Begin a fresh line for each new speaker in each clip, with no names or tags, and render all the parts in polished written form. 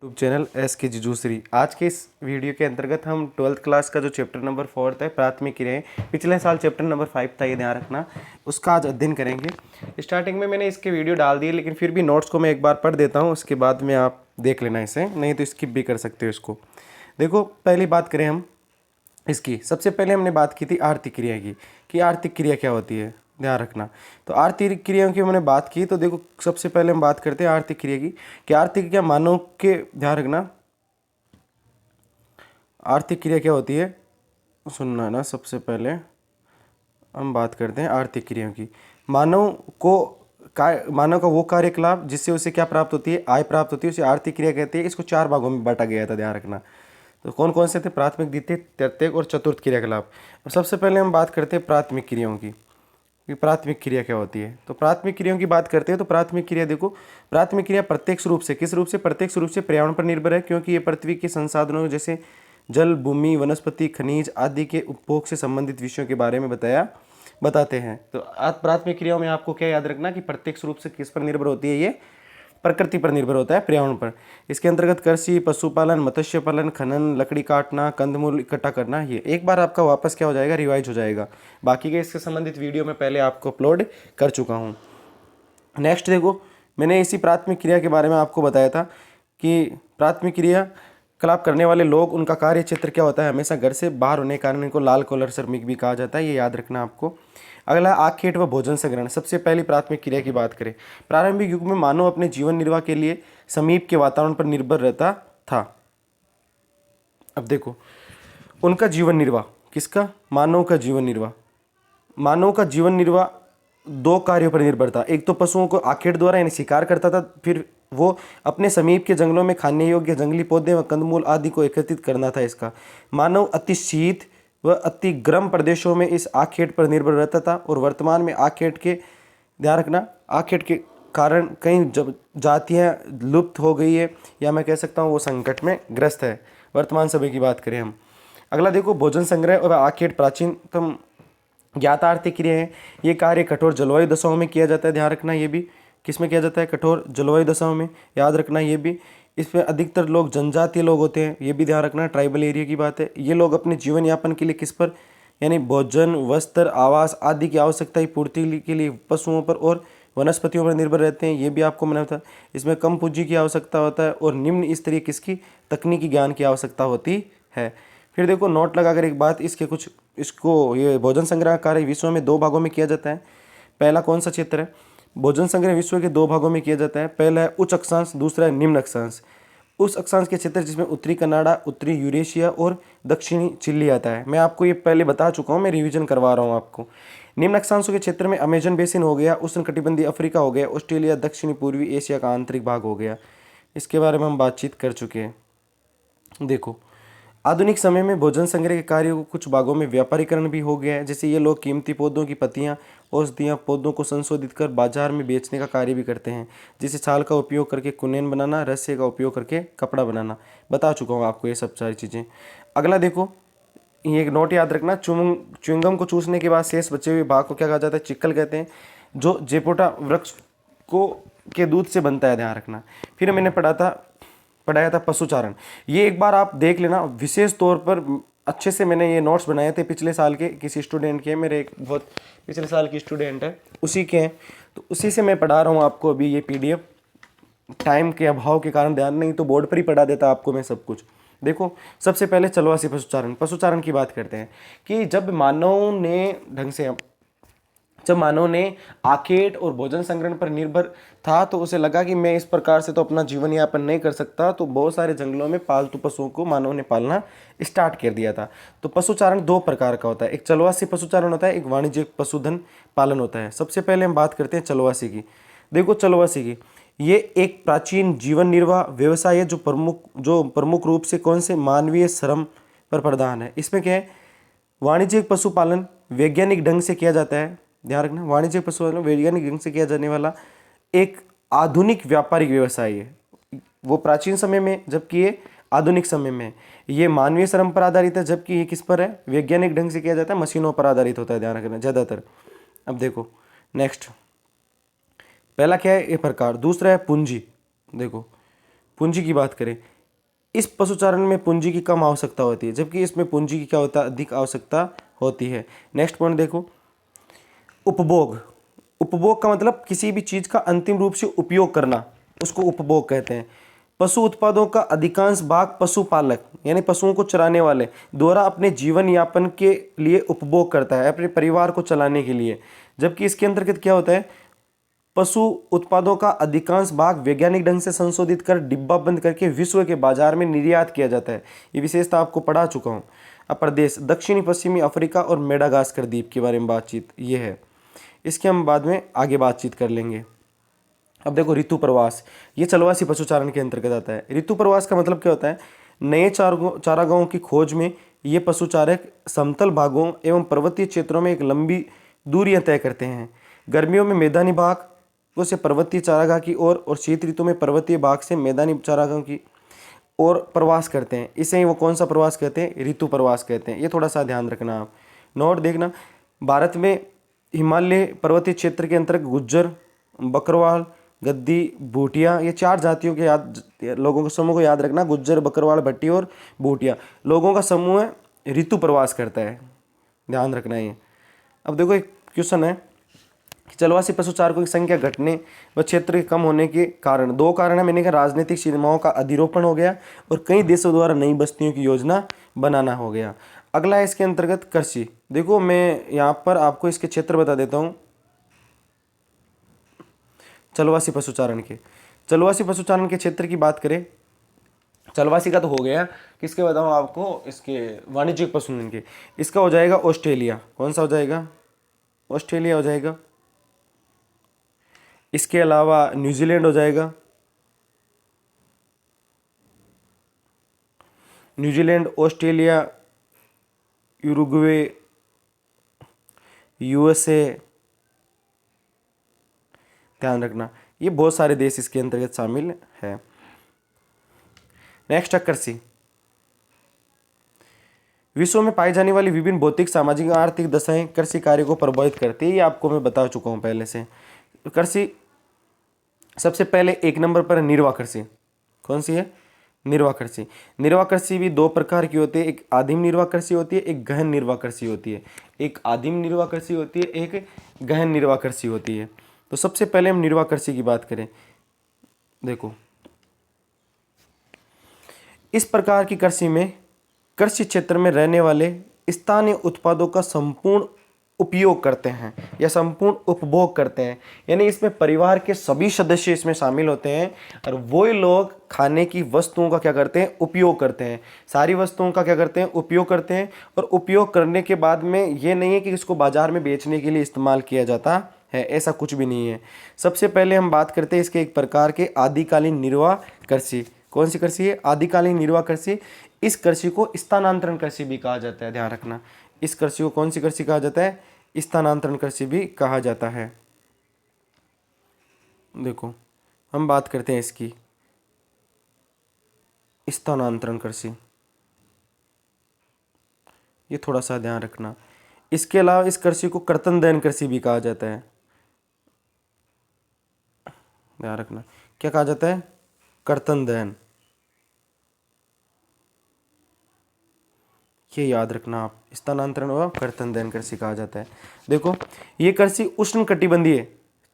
YouTube channel S के जिजूश्री। आज के इस वीडियो के अंतर्गत हम 12th क्लास का जो चैप्टर नंबर 4 है प्राथमिक क्रियाएं, पिछले साल चैप्टर नंबर 5 था, ये ध्यान रखना, उसका आज अध्ययन करेंगे। स्टार्टिंग में मैंने इसके वीडियो डाल दिए, लेकिन फिर भी नोट्स को मैं एक बार पढ़ देता हूँ, उसके बाद में आप देख लेना इसे, नहीं तो स्किप भी कर सकते हो इसको। देखो, पहली बात करें हम इसकी। सबसे पहले हमने बात की थी आर्थिक क्रिया की, कि आर्थिक क्रिया क्या होती है, ध्यान रखना। तो आर्थिक क्रियाओं की हमने बात की, तो देखो सबसे पहले हम बात करते हैं आर्थिक क्रिया की, कि आर्थिक क्रिया मानव के, ध्यान रखना, आर्थिक क्रिया क्या होती है, सुनना है ना। सबसे पहले हम बात करते हैं आर्थिक क्रियाओं की। मानव का वो कार्यकलाप जिससे उसे क्या प्राप्त होती है, आय प्राप्त होती है, उसे आर्थिक क्रिया कहते हैं। इसको 4 भागों में बांटा गया था, ध्यान रखना। तो कौन कौन से थे? प्राथमिक, द्वितीय, तृतीयक और चतुर्थ क्रियाकलाप। अब सबसे पहले हम बात करते हैं प्राथमिक क्रियाओं की, कि प्राथमिक क्रिया क्या होती है। तो प्राथमिक क्रियाओं की बात करते हैं, तो प्राथमिक क्रिया देखो, प्राथमिक क्रिया प्रत्यक्ष रूप से, किस रूप से? प्रत्यक्ष रूप से पर्यावरण पर निर्भर है, क्योंकि ये पृथ्वी के संसाधनों जैसे जल, भूमि, वनस्पति, खनिज आदि के उपभोग से संबंधित विषयों के बारे में बताते हैं। तो प्राथमिक क्रियाओं में आपको क्या याद रखना, कि प्रत्यक्ष रूप से किस पर निर्भर होती है? ये प्रकृति पर निर्भर होता है, पर्यावरण पर। इसके अंतर्गत कृषि, पशुपालन, मत्स्य पालन, खनन, लकड़ी काटना, कंदमूल इकट्ठा करना, ये एक बार आपका वापस क्या हो जाएगा, रिवाइज हो जाएगा। बाकी के इससे संबंधित वीडियो में पहले आपको अपलोड कर चुका हूँ। नेक्स्ट देखो, मैंने इसी प्राथमिक क्रिया के बारे में आपको बताया था कि प्राथमिक क्रिया कलाप करने वाले लोग, उनका कार्य क्षेत्र क्या होता है, हमेशा घर से बाहर होने के कारण इनको लाल कॉलर श्रमिक भी कहा जाता है, ये याद रखना आपको। अगला, आखेट व भोजन संग्रहण। सबसे पहली प्राथमिक क्रिया की बात करें, प्रारंभिक युग में मानव अपने जीवन निर्वाह के लिए समीप के वातावरण पर निर्भर रहता था। अब देखो, उनका जीवन निर्वाह, किसका? मानव का जीवन निर्वाह। मानव का जीवन निर्वाह 2 कार्यों पर निर्भर था। एक तो पशुओं को आखेट द्वारा यानी शिकार करता था, फिर वो अपने समीप के जंगलों में खाने योग्य जंगली पौधे व कंदमूल आदि को एकत्रित करना था इसका। मानव अति शीत व अति गर्म प्रदेशों में इस आखेट पर निर्भर रहता था, और वर्तमान में आखेट के, ध्यान रखना, आखेट के कारण कई जातियाँ लुप्त हो गई है, या मैं कह सकता हूँ वो संकट में ग्रस्त है, वर्तमान समय की बात करें हम। अगला देखो, भोजन संग्रह और आखेट प्राचीनतम ज्ञात आर्थिक क्रिया है। ये कार्य कठोर जलवायु दशाओं में किया जाता है, ध्यान रखना। ये भी किस में किया जाता है? कठोर जलवायु दशाओं में, याद रखना ये भी। इसमें अधिकतर लोग जनजातीय लोग होते हैं, ये भी ध्यान रखना, ट्राइबल एरिया की बात है। ये लोग अपने जीवन यापन के लिए किस पर, यानी भोजन, वस्त्र, आवास आदि की आवश्यकता की पूर्ति के लिए पशुओं पर और वनस्पतियों पर निर्भर रहते हैं, ये भी आपको मना था। इसमें कम पूंजी की आवश्यकता होता है, और निम्न स्तरीय किसकी, तकनीकी ज्ञान की आवश्यकता होती है। फिर देखो, नोट लगाकर एक बात, इसके कुछ, इसको, ये भोजन संग्रह कार्य विश्व में 2 भागों में किया जाता है। पहला कौन सा क्षेत्र है? भोजन संग्रह विश्व के 2 भागों में किया जाता है। पहला है उच्च अक्षांश, दूसरा है निम्न अक्षांश। उस अक्षांश के क्षेत्र जिसमें उत्तरी कनाडा, उत्तरी यूरेशिया और दक्षिणी चिली आता है। मैं आपको ये पहले बता चुका हूँ, मैं रिवीजन करवा रहा हूँ आपको। निम्न अक्षांशों के क्षेत्र में अमेजन बेसिन हो गया, उष्णकटिबंधीय अफ्रीका हो गया, ऑस्ट्रेलिया, दक्षिणी पूर्वी एशिया का आंतरिक भाग हो गया। इसके बारे में हम बातचीत कर चुके हैं। देखो, आधुनिक समय में भोजन संग्रह के कार्य को कुछ भागों में व्यापारीकरण भी हो गया है। जैसे ये लोग कीमती पौधों की पत्तियां, औषधियां, पौधों को संशोधित कर बाजार में बेचने का कार्य भी करते हैं। जैसे छाल का उपयोग करके कुनेन बनाना, रस्से का उपयोग करके कपड़ा बनाना। बता चुका हूँ आपको ये सब सारी चीज़ें। अगला देखो, ये एक नोट याद रखना, च्युइंगम को चूसने के बाद शेष बचे हुए भाग को क्या कहा जाता है? चिक्कल कहते हैं, जो जेपोटा वृक्ष को के दूध से बनता है, ध्यान रखना। फिर मैंने पढ़ाया था पशुचारण। ये एक बार आप देख लेना, विशेष तौर पर अच्छे से मैंने ये नोट्स बनाए थे पिछले साल के, किसी स्टूडेंट के, मेरे एक बहुत पिछले साल की स्टूडेंट है, उसी के हैं, तो उसी से मैं पढ़ा रहा हूँ आपको अभी ये पीडीएफ। टाइम के अभाव के कारण ध्यान नहीं, तो बोर्ड पर ही पढ़ा देता आपको मैं सब कुछ। देखो, सबसे पहले चलवासी पशुचारण की बात करते हैं, कि जब मानव ने आखेट और भोजन संग्रहण पर निर्भर था, तो उसे लगा कि मैं इस प्रकार से तो अपना जीवन यापन नहीं कर सकता, तो बहुत सारे जंगलों में पालतू पशुओं को मानव ने पालना स्टार्ट कर दिया था। तो पशुचारण 2 प्रकार का होता है, एक चलवासी पशुचारण होता है, एक वाणिज्यिक पशुधन पालन होता है। सबसे पहले हम बात करते हैं चलवासी की। देखो, चलवासी की, ये एक प्राचीन जीवन निर्वाह व्यवसाय है, जो प्रमुख रूप से कौन से, मानवीय श्रम पर प्रधान है। इसमें क्या है? वाणिज्यिक पशुपालन वैज्ञानिक ढंग से किया जाता है, ध्यान रखना, वाणिज्यिक पशुपालन वैज्ञानिक ढंग से किया जाने वाला एक आधुनिक व्यापारिक व्यवसाय है। वो प्राचीन समय में, जबकि ये आधुनिक समय में। ये मानवीय श्रम पर आधारित है, जबकि ये किस पर है? वैज्ञानिक ढंग से किया जाता है, मशीनों पर आधारित होता है, ध्यान रखना ज़्यादातर। अब देखो नेक्स्ट, पहला क्या है? ये प्रकार। दूसरा है पूंजी। देखो, पूंजी की बात करें, इस पशुचारण में पूंजी की कम आवश्यकता होती है, जबकि इसमें पूंजी की क्या होता है, अधिक आवश्यकता होती है। नेक्स्ट पॉइंट देखो, उपभोग। उपभोग का मतलब किसी भी चीज का अंतिम रूप से उपयोग करना, उसको उपभोग कहते हैं। पशु उत्पादों का अधिकांश भाग पशुपालक यानी पशुओं को चराने वाले द्वारा अपने जीवन यापन के लिए उपभोग करता है, अपने परिवार को चलाने के लिए। जबकि इसके अंतर्गत क्या होता है, पशु उत्पादों का अधिकांश भाग वैज्ञानिक ढंग से संशोधित कर डिब्बा बंद करके विश्व के बाजार में निर्यात किया जाता है। ये विशेषता आपको पढ़ा चुका हूँ। अब प्रदेश दक्षिणी पश्चिमी अफ्रीका और मेडागास्कर द्वीप के बारे में बातचीत ये है, इसके हम बाद में आगे बातचीत कर लेंगे। अब देखो ऋतु प्रवास, ये चलवासी पशुचारण के अंतर्गत आता है। ऋतु प्रवास का मतलब क्या होता है, नए चारागाहों की खोज में ये पशुचारक समतल भागों एवं पर्वतीय क्षेत्रों में एक लंबी दूरियां तय करते हैं। गर्मियों में मैदानी भागों से पर्वतीय चारागाह की ओर और शीत ऋतु में पर्वतीय भाग से मैदानी चारागाहों की ओर प्रवास करते हैं। इसे ही वो कौन सा प्रवास कहते हैं, ऋतु प्रवास कहते हैं। ये थोड़ा सा ध्यान रखना आप, नोट देखना। भारत में हिमालय पर्वतीय क्षेत्र के अंतर्गत गुज्जर, बकरवाल, गद्दी, भूटिया, ये 4 जातियों के लोगों के समूह को याद रखना। गुज्जर, बकरवाल, भट्टी और भूटिया लोगों का समूह ऋतु प्रवास करता है, ध्यान रखना ये। अब देखो एक क्वेश्चन है कि चलवासी पशुचारकों की संख्या घटने व क्षेत्र के कम होने के कारण, 2 कारण है। मैंने कहा राजनीतिक सीमाओं का अधिरोपण हो गया और कई देशों द्वारा नई बस्तियों की योजना बनाना हो गया। अगला है इसके अंतर्गत कृषि। देखो मैं यहाँ पर आपको इसके क्षेत्र बता देता हूँ चलवासी पशुचारण के। चलवासी पशुचारण के क्षेत्र की बात करें, चलवासी का तो हो गया, किसके बताऊँ आपको, इसके वाणिज्यिक पशुधन के। इसका हो जाएगा ऑस्ट्रेलिया, कौन सा हो जाएगा, ऑस्ट्रेलिया हो जाएगा। इसके अलावा न्यूजीलैंड हो जाएगा, न्यूजीलैंड, ऑस्ट्रेलिया, यूरुग्वे, यूएसए, ध्यान रखना ये बहुत सारे देश इसके अंतर्गत शामिल है। नेक्स्ट है कृषि। विश्व में पाई जाने वाली विभिन्न भौतिक, सामाजिक और आर्थिक दशाएं कृषि कार्य को प्रभावित करती है, ये आपको मैं बता चुका हूं पहले से। कृषि सबसे पहले 1 नंबर पर निर्वाह कृषि, कौन सी है, निर्वाह कृषि। निर्वाह कृषि भी 2 प्रकार की होती है, एक आदिम निर्वाह कृषि होती है, एक गहन निर्वाह कृषि होती है। एक आदिम निर्वाह कृषि होती है, एक गहन निर्वाह कृषि होती है। तो सबसे पहले हम निर्वाह कृषि की बात करें, देखो इस प्रकार की कृषि में कृषि क्षेत्र में रहने वाले स्थानीय उत्पादों का संपूर्ण उपयोग करते हैं या संपूर्ण उपभोग करते हैं, यानी इसमें परिवार के सभी सदस्य इसमें शामिल होते हैं और वो लोग खाने की वस्तुओं का क्या करते हैं, उपयोग करते हैं। सारी वस्तुओं का क्या करते हैं, उपयोग करते हैं। और उपयोग करने के बाद में ये नहीं है कि इसको बाजार में बेचने के लिए इस्तेमाल किया जाता है, ऐसा कुछ भी नहीं है। सबसे पहले हम बात करते हैं इसके एक प्रकार के आदिकालीन निर्वाह कृषि। कौन सी कृषि है, आदिकालीन निर्वाह कृषि। इस कृषि को स्थानांतरण कृषि भी कहा जाता है, ध्यान रखना। इस कृषि को कौन सी कृषि कहा जाता है, स्थानांतरण कृषि भी कहा जाता है। देखो हम बात करते हैं इसकी स्थानांतरण कृषि, ये थोड़ा सा ध्यान रखना। इसके अलावा इस कृषि को कर्तनदयन कृषि भी कहा जाता है, ध्यान रखना। क्या कहा जाता है, कर्तनदयन, ये याद रखना आप, स्थानांतरण व कर्तनदयन कृषि कहा जाता है। देखो ये कृषि उष्णकटिबंधीय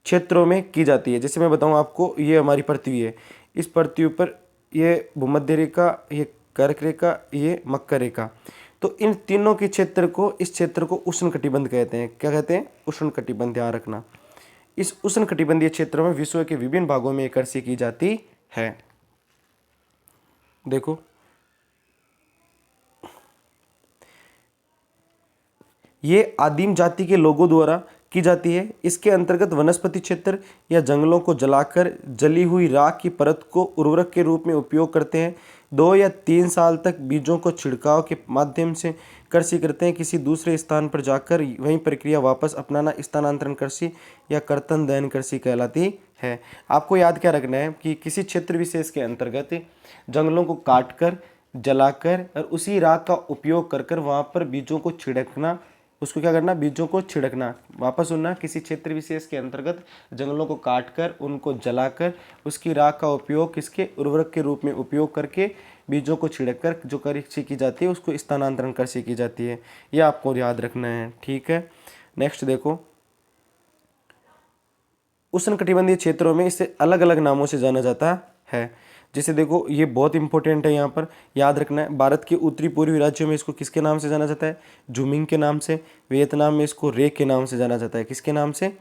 क्षेत्रों में की जाती है। जैसे मैं बताऊं आपको, ये हमारी पृथ्वी है, इस पृथ्वी पर ये भूमध्य रेखा, ये कर्क रेखा, ये मकर रेखा, तो इन तीनों के क्षेत्र को, इस क्षेत्र को उष्णकटिबंध कहते हैं। क्या कहते हैं, उष्णकटिबंध, ध्यान रखना। इस उष्णकटिबंधीय क्षेत्रों में विश्व के विभिन्न भागों में कृषि की जाती है। देखो ये आदिम जाति के लोगों द्वारा की जाती है। इसके अंतर्गत वनस्पति क्षेत्र या जंगलों को जलाकर जली हुई राख की परत को उर्वरक के रूप में उपयोग करते हैं। 2 या 3 साल तक बीजों को छिड़काव के माध्यम से कृषि करते हैं। किसी दूसरे स्थान पर जाकर वही प्रक्रिया वापस अपनाना स्थानांतरण कृषि या कर्तनदयन कृषि कहलाती है। आपको याद क्या रखना है कि किसी क्षेत्र विशेष के अंतर्गत जंगलों को काटकर, जलाकर और उसी राख का उपयोग कर वहाँ पर बीजों को छिड़कना, उसको क्या करना, बीजों को छिड़कना। वापस सुनना, किसी क्षेत्र विशेष के अंतर्गत जंगलों को काटकर उनको जलाकर उसकी राख का उपयोग किसके उर्वरक के रूप में उपयोग करके बीजों को छिड़ककर जो कृषि की जाती है उसको स्थानांतरण कृषि की जाती है। ये आपको याद रखना है, ठीक है। नेक्स्ट देखो, उष्णकटिबंधीय क्षेत्रों में इसे अलग अलग नामों से जाना जाता है। जैसे देखो, ये बहुत इंपॉर्टेंट है, यहाँ पर याद रखना है। भारत के उत्तरी पूर्वी राज्यों में इसको किसके नाम से जाना जाता है, जुमिंग के नाम से। वियतनाम में इसको रे के नाम से जाना जाता है, किसके नाम से,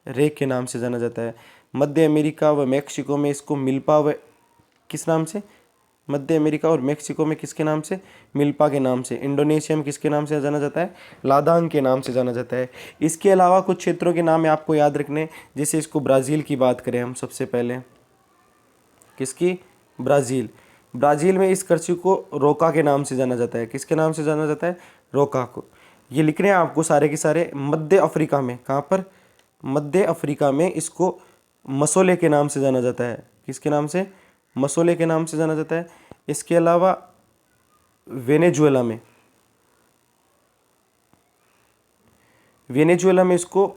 रे के नाम से जाना जाता है। मध्य अमेरिका व मैक्सिको में इसको मिल्पा व किस नाम से, मध्य अमेरिका और मैक्सिको में किसके नाम से, मिल्पा के नाम से। इंडोनेशिया में किसके नाम से जाना जाता है, लादांग के नाम से जाना जाता है। इसके अलावा कुछ क्षेत्रों के नाम आपको याद रखने, जैसे इसको ब्राज़ील की बात करें हम सबसे पहले, किसकी, ब्राज़ील। ब्राज़ील में इस कृषि को रोका के नाम से जाना जाता है, किसके नाम से जाना जाता है, रोका को। ये लिखने हैं आपको सारे के सारे। मध्य अफ्रीका में, कहाँ पर, मध्य अफ्रीका में इसको मसोले के नाम से जाना जाता है, किसके नाम से, मसोले के नाम से जाना जाता है। इसके अलावा वेनेजुएला में, वेनेजुएला में इसको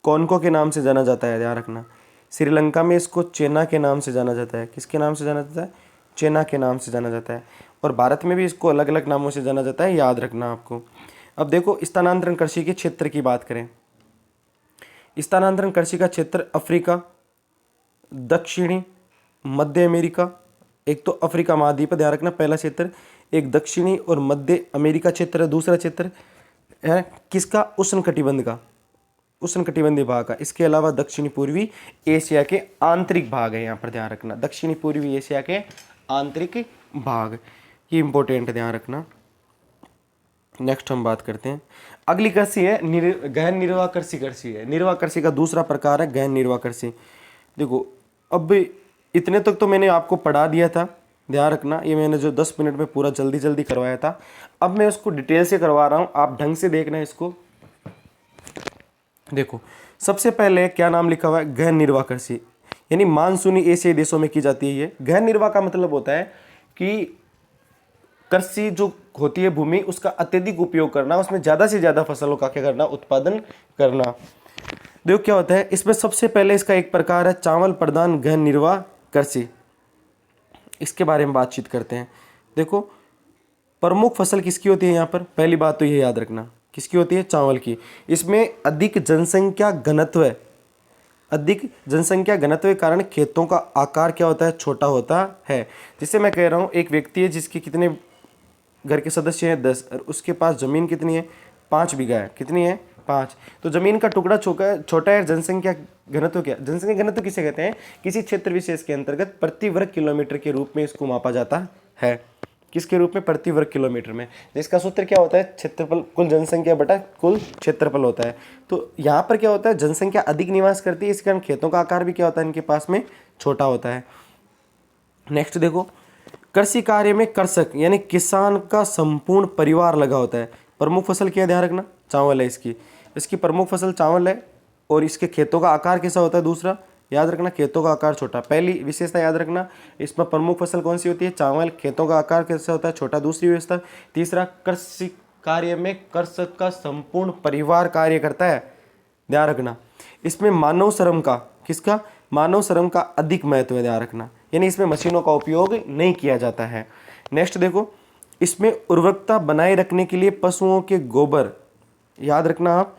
कॉन्को के नाम से जाना जाता है, ध्यान रखना। श्रीलंका में इसको चेना के नाम से जाना जाता है, किसके नाम से जाना जाता है, चेना के नाम से जाना जाता है। और भारत में भी इसको अलग अलग नामों से जाना जाता है, याद रखना आपको। अब देखो, स्थानांतरण कृषि के क्षेत्र की बात करें। स्थानांतरण कृषि का क्षेत्र अफ्रीका, दक्षिणी मध्य अमेरिका, एक तो अफ्रीका महाद्वीप, ध्यान रखना पहला क्षेत्र, एक दक्षिणी और मध्य अमेरिका क्षेत्र है दूसरा क्षेत्र है किसका, उष्णकटिबंध का, उष्णकटिबंधीय भाग का। इसके अलावा दक्षिणी पूर्वी एशिया के आंतरिक भाग है, यहाँ पर ध्यान रखना, दक्षिणी पूर्वी एशिया के आंतरिक भाग, ये इंपॉर्टेंट ध्यान रखना। नेक्स्ट हम बात करते हैं, अगली कृषि है गहन निर्वाह कृषि। कृषि है निर्वाह कृषि का दूसरा प्रकार है गहन निर्वाह कृषि। देखो, अब इतने तक तो मैंने आपको पढ़ा दिया था, ध्यान रखना, ये मैंने जो 10 मिनट में पूरा जल्दी जल्दी करवाया था। अब मैं उसको डिटेल से करवा रहा हूँ, आप ढंग से देखना इसको। देखो, सबसे पहले क्या नाम लिखा हुआ है, गहन निर्वाह कृषि, यानी मानसूनी एशियाई देशों में की जाती है ये। गहन निर्वाह का मतलब होता है कि कृषि जो होती है भूमि, उसका अत्यधिक उपयोग करना, उसमें ज़्यादा से ज़्यादा फसलों का क्या करना, उत्पादन करना। देखो क्या होता है इसमें, सबसे पहले इसका एक प्रकार है चावल प्रधान गहन निर्वाह कृषि। इसके बारे में बातचीत करते हैं। देखो, प्रमुख फसल किसकी होती है यहाँ पर, पहली बात तो ये याद रखना, किसकी होती है, चावल की। इसमें अधिक जनसंख्या घनत्व है, अधिक जनसंख्या घनत्व के कारण खेतों का आकार क्या होता है, छोटा होता है। जैसे मैं कह रहा हूँ, एक व्यक्ति है जिसके कितने घर के सदस्य हैं, 10, और उसके पास ज़मीन कितनी है, 5 बीघा है, कितनी है, 5। तो ज़मीन का टुकड़ा छोटा है, जनसंख्या घनत्व क्या, जनसंख्या घनत्व किसे कहते हैं, किसी क्षेत्र विशेष के अंतर्गत प्रति वर्ग किलोमीटर के रूप में इसको मापा जाता है, किसके रूप में, प्रति वर्ग किलोमीटर में। जिसका सूत्र क्या होता है, क्षेत्रफल कुल जनसंख्या बटा कुल क्षेत्रफल होता है। तो यहाँ पर क्या होता है, जनसंख्या अधिक निवास करती है, इस कारण खेतों का आकार भी क्या होता है, इनके पास में छोटा होता है। नेक्स्ट देखो, कृषि कार्य में कृषक यानी किसान का संपूर्ण परिवार लगा होता है। प्रमुख फसल क्या है, ध्यान रखना, चावल है इसकी प्रमुख फसल चावल है। और इसके खेतों का आकार कैसा होता है, दूसरा याद रखना, खेतों का आकार छोटा। पहली विशेषता याद रखना, इसमें प्रमुख फसल कौन सी होती है, चावल, खेतों का आकार कैसा होता है, छोटा। दूसरी विशेषता, तीसरा, कृषि कार्य में कृषक का संपूर्ण परिवार कार्य करता है, ध्यान रखना। इसमें मानव श्रम का, किसका, मानव श्रम का अधिक महत्व है, ध्यान रखना, यानी इसमें मशीनों का उपयोग नहीं किया जाता है। नेक्स्ट देखो, इसमें उर्वरकता बनाए रखने के लिए पशुओं के गोबर, याद रखना आप,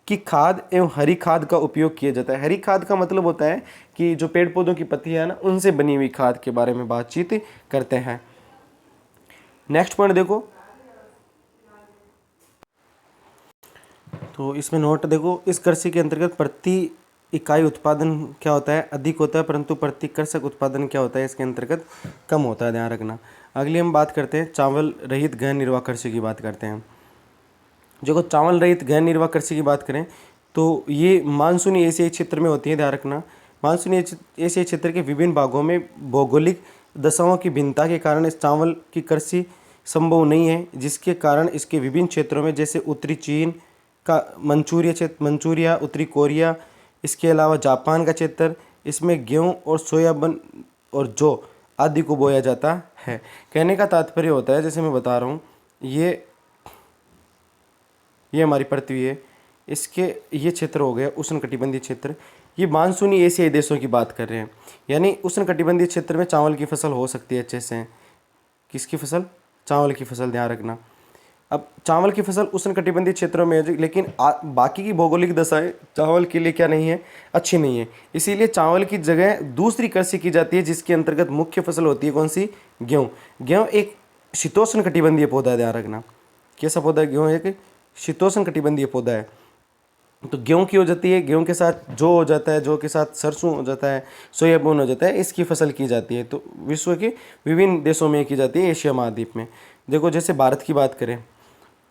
कि खाद एवं हरी खाद का उपयोग किया जाता है। हरी खाद का मतलब होता है कि जो पेड़ पौधों की पत्तियां है ना, उनसे बनी हुई खाद के बारे में बातचीत करते हैं। नेक्स्ट पॉइंट देखो, तो इसमें नोट देखो, इस कृषि के अंतर्गत प्रति इकाई उत्पादन क्या होता है, अधिक होता है, परंतु प्रति कृषक उत्पादन क्या होता है, इसके अंतर्गत कम होता है, ध्यान रखना। अगली हम बात करते हैं चावल रहित गहन निर्वाह कृषि की बात करते हैं। जो चावल रहित गहन निर्वाह कृषि की बात करें तो ये मानसूनी एशियाई क्षेत्र में होती है, ध्यान रखना। मानसूनी एशियाई क्षेत्र के विभिन्न भागों में भौगोलिक दशाओं की भिन्नता के कारण इस चावल की कृषि संभव नहीं है, जिसके कारण इसके विभिन्न क्षेत्रों में, जैसे उत्तरी चीन का मंचूरिया क्षेत्र, मंचूरिया, उत्तरी कोरिया, इसके अलावा जापान का क्षेत्र, इसमें गेहूँ और सोयाबीन और जौ आदि को बोया जाता है। कहने का तात्पर्य होता है, जैसे मैं बता रहा हूँ, ये ये हमारी पृथ्वी है, इसके ये क्षेत्र हो गया उष्णकटिबंधीय क्षेत्र। ये मानसूनी एशियाई देशों की बात कर रहे हैं, यानी उष्णकटिबंधीय क्षेत्र में चावल की फसल हो सकती है अच्छे से। किसकी फसल? चावल की फसल, ध्यान रखना। अब चावल की फसल उष्णकटिबंधीय क्षेत्रों में है, लेकिन बाकी की भौगोलिक दशाएं चावल के लिए क्या नहीं है? अच्छी नहीं है। इसीलिए चावल की जगह दूसरी कृषि की जाती है, जिसके अंतर्गत मुख्य फसल होती है कौन सी? गेहूँ। गेहूँ एक शीतोष्ण कटिबंधीय पौधा है, ध्यान रखना। कैसा पौधा है? गेहूँ एक शीतोष्ण कटिबंधीय पौधा है। तो गेहूँ की हो जाती है, गेहूँ के साथ जौ हो जाता है, जौ के साथ सरसों हो जाता है, सोयाबीन हो जाता है, इसकी फसल की जाती है। तो विश्व के विभिन्न देशों में की जाती है, एशिया महाद्वीप में। देखो जैसे भारत की बात करें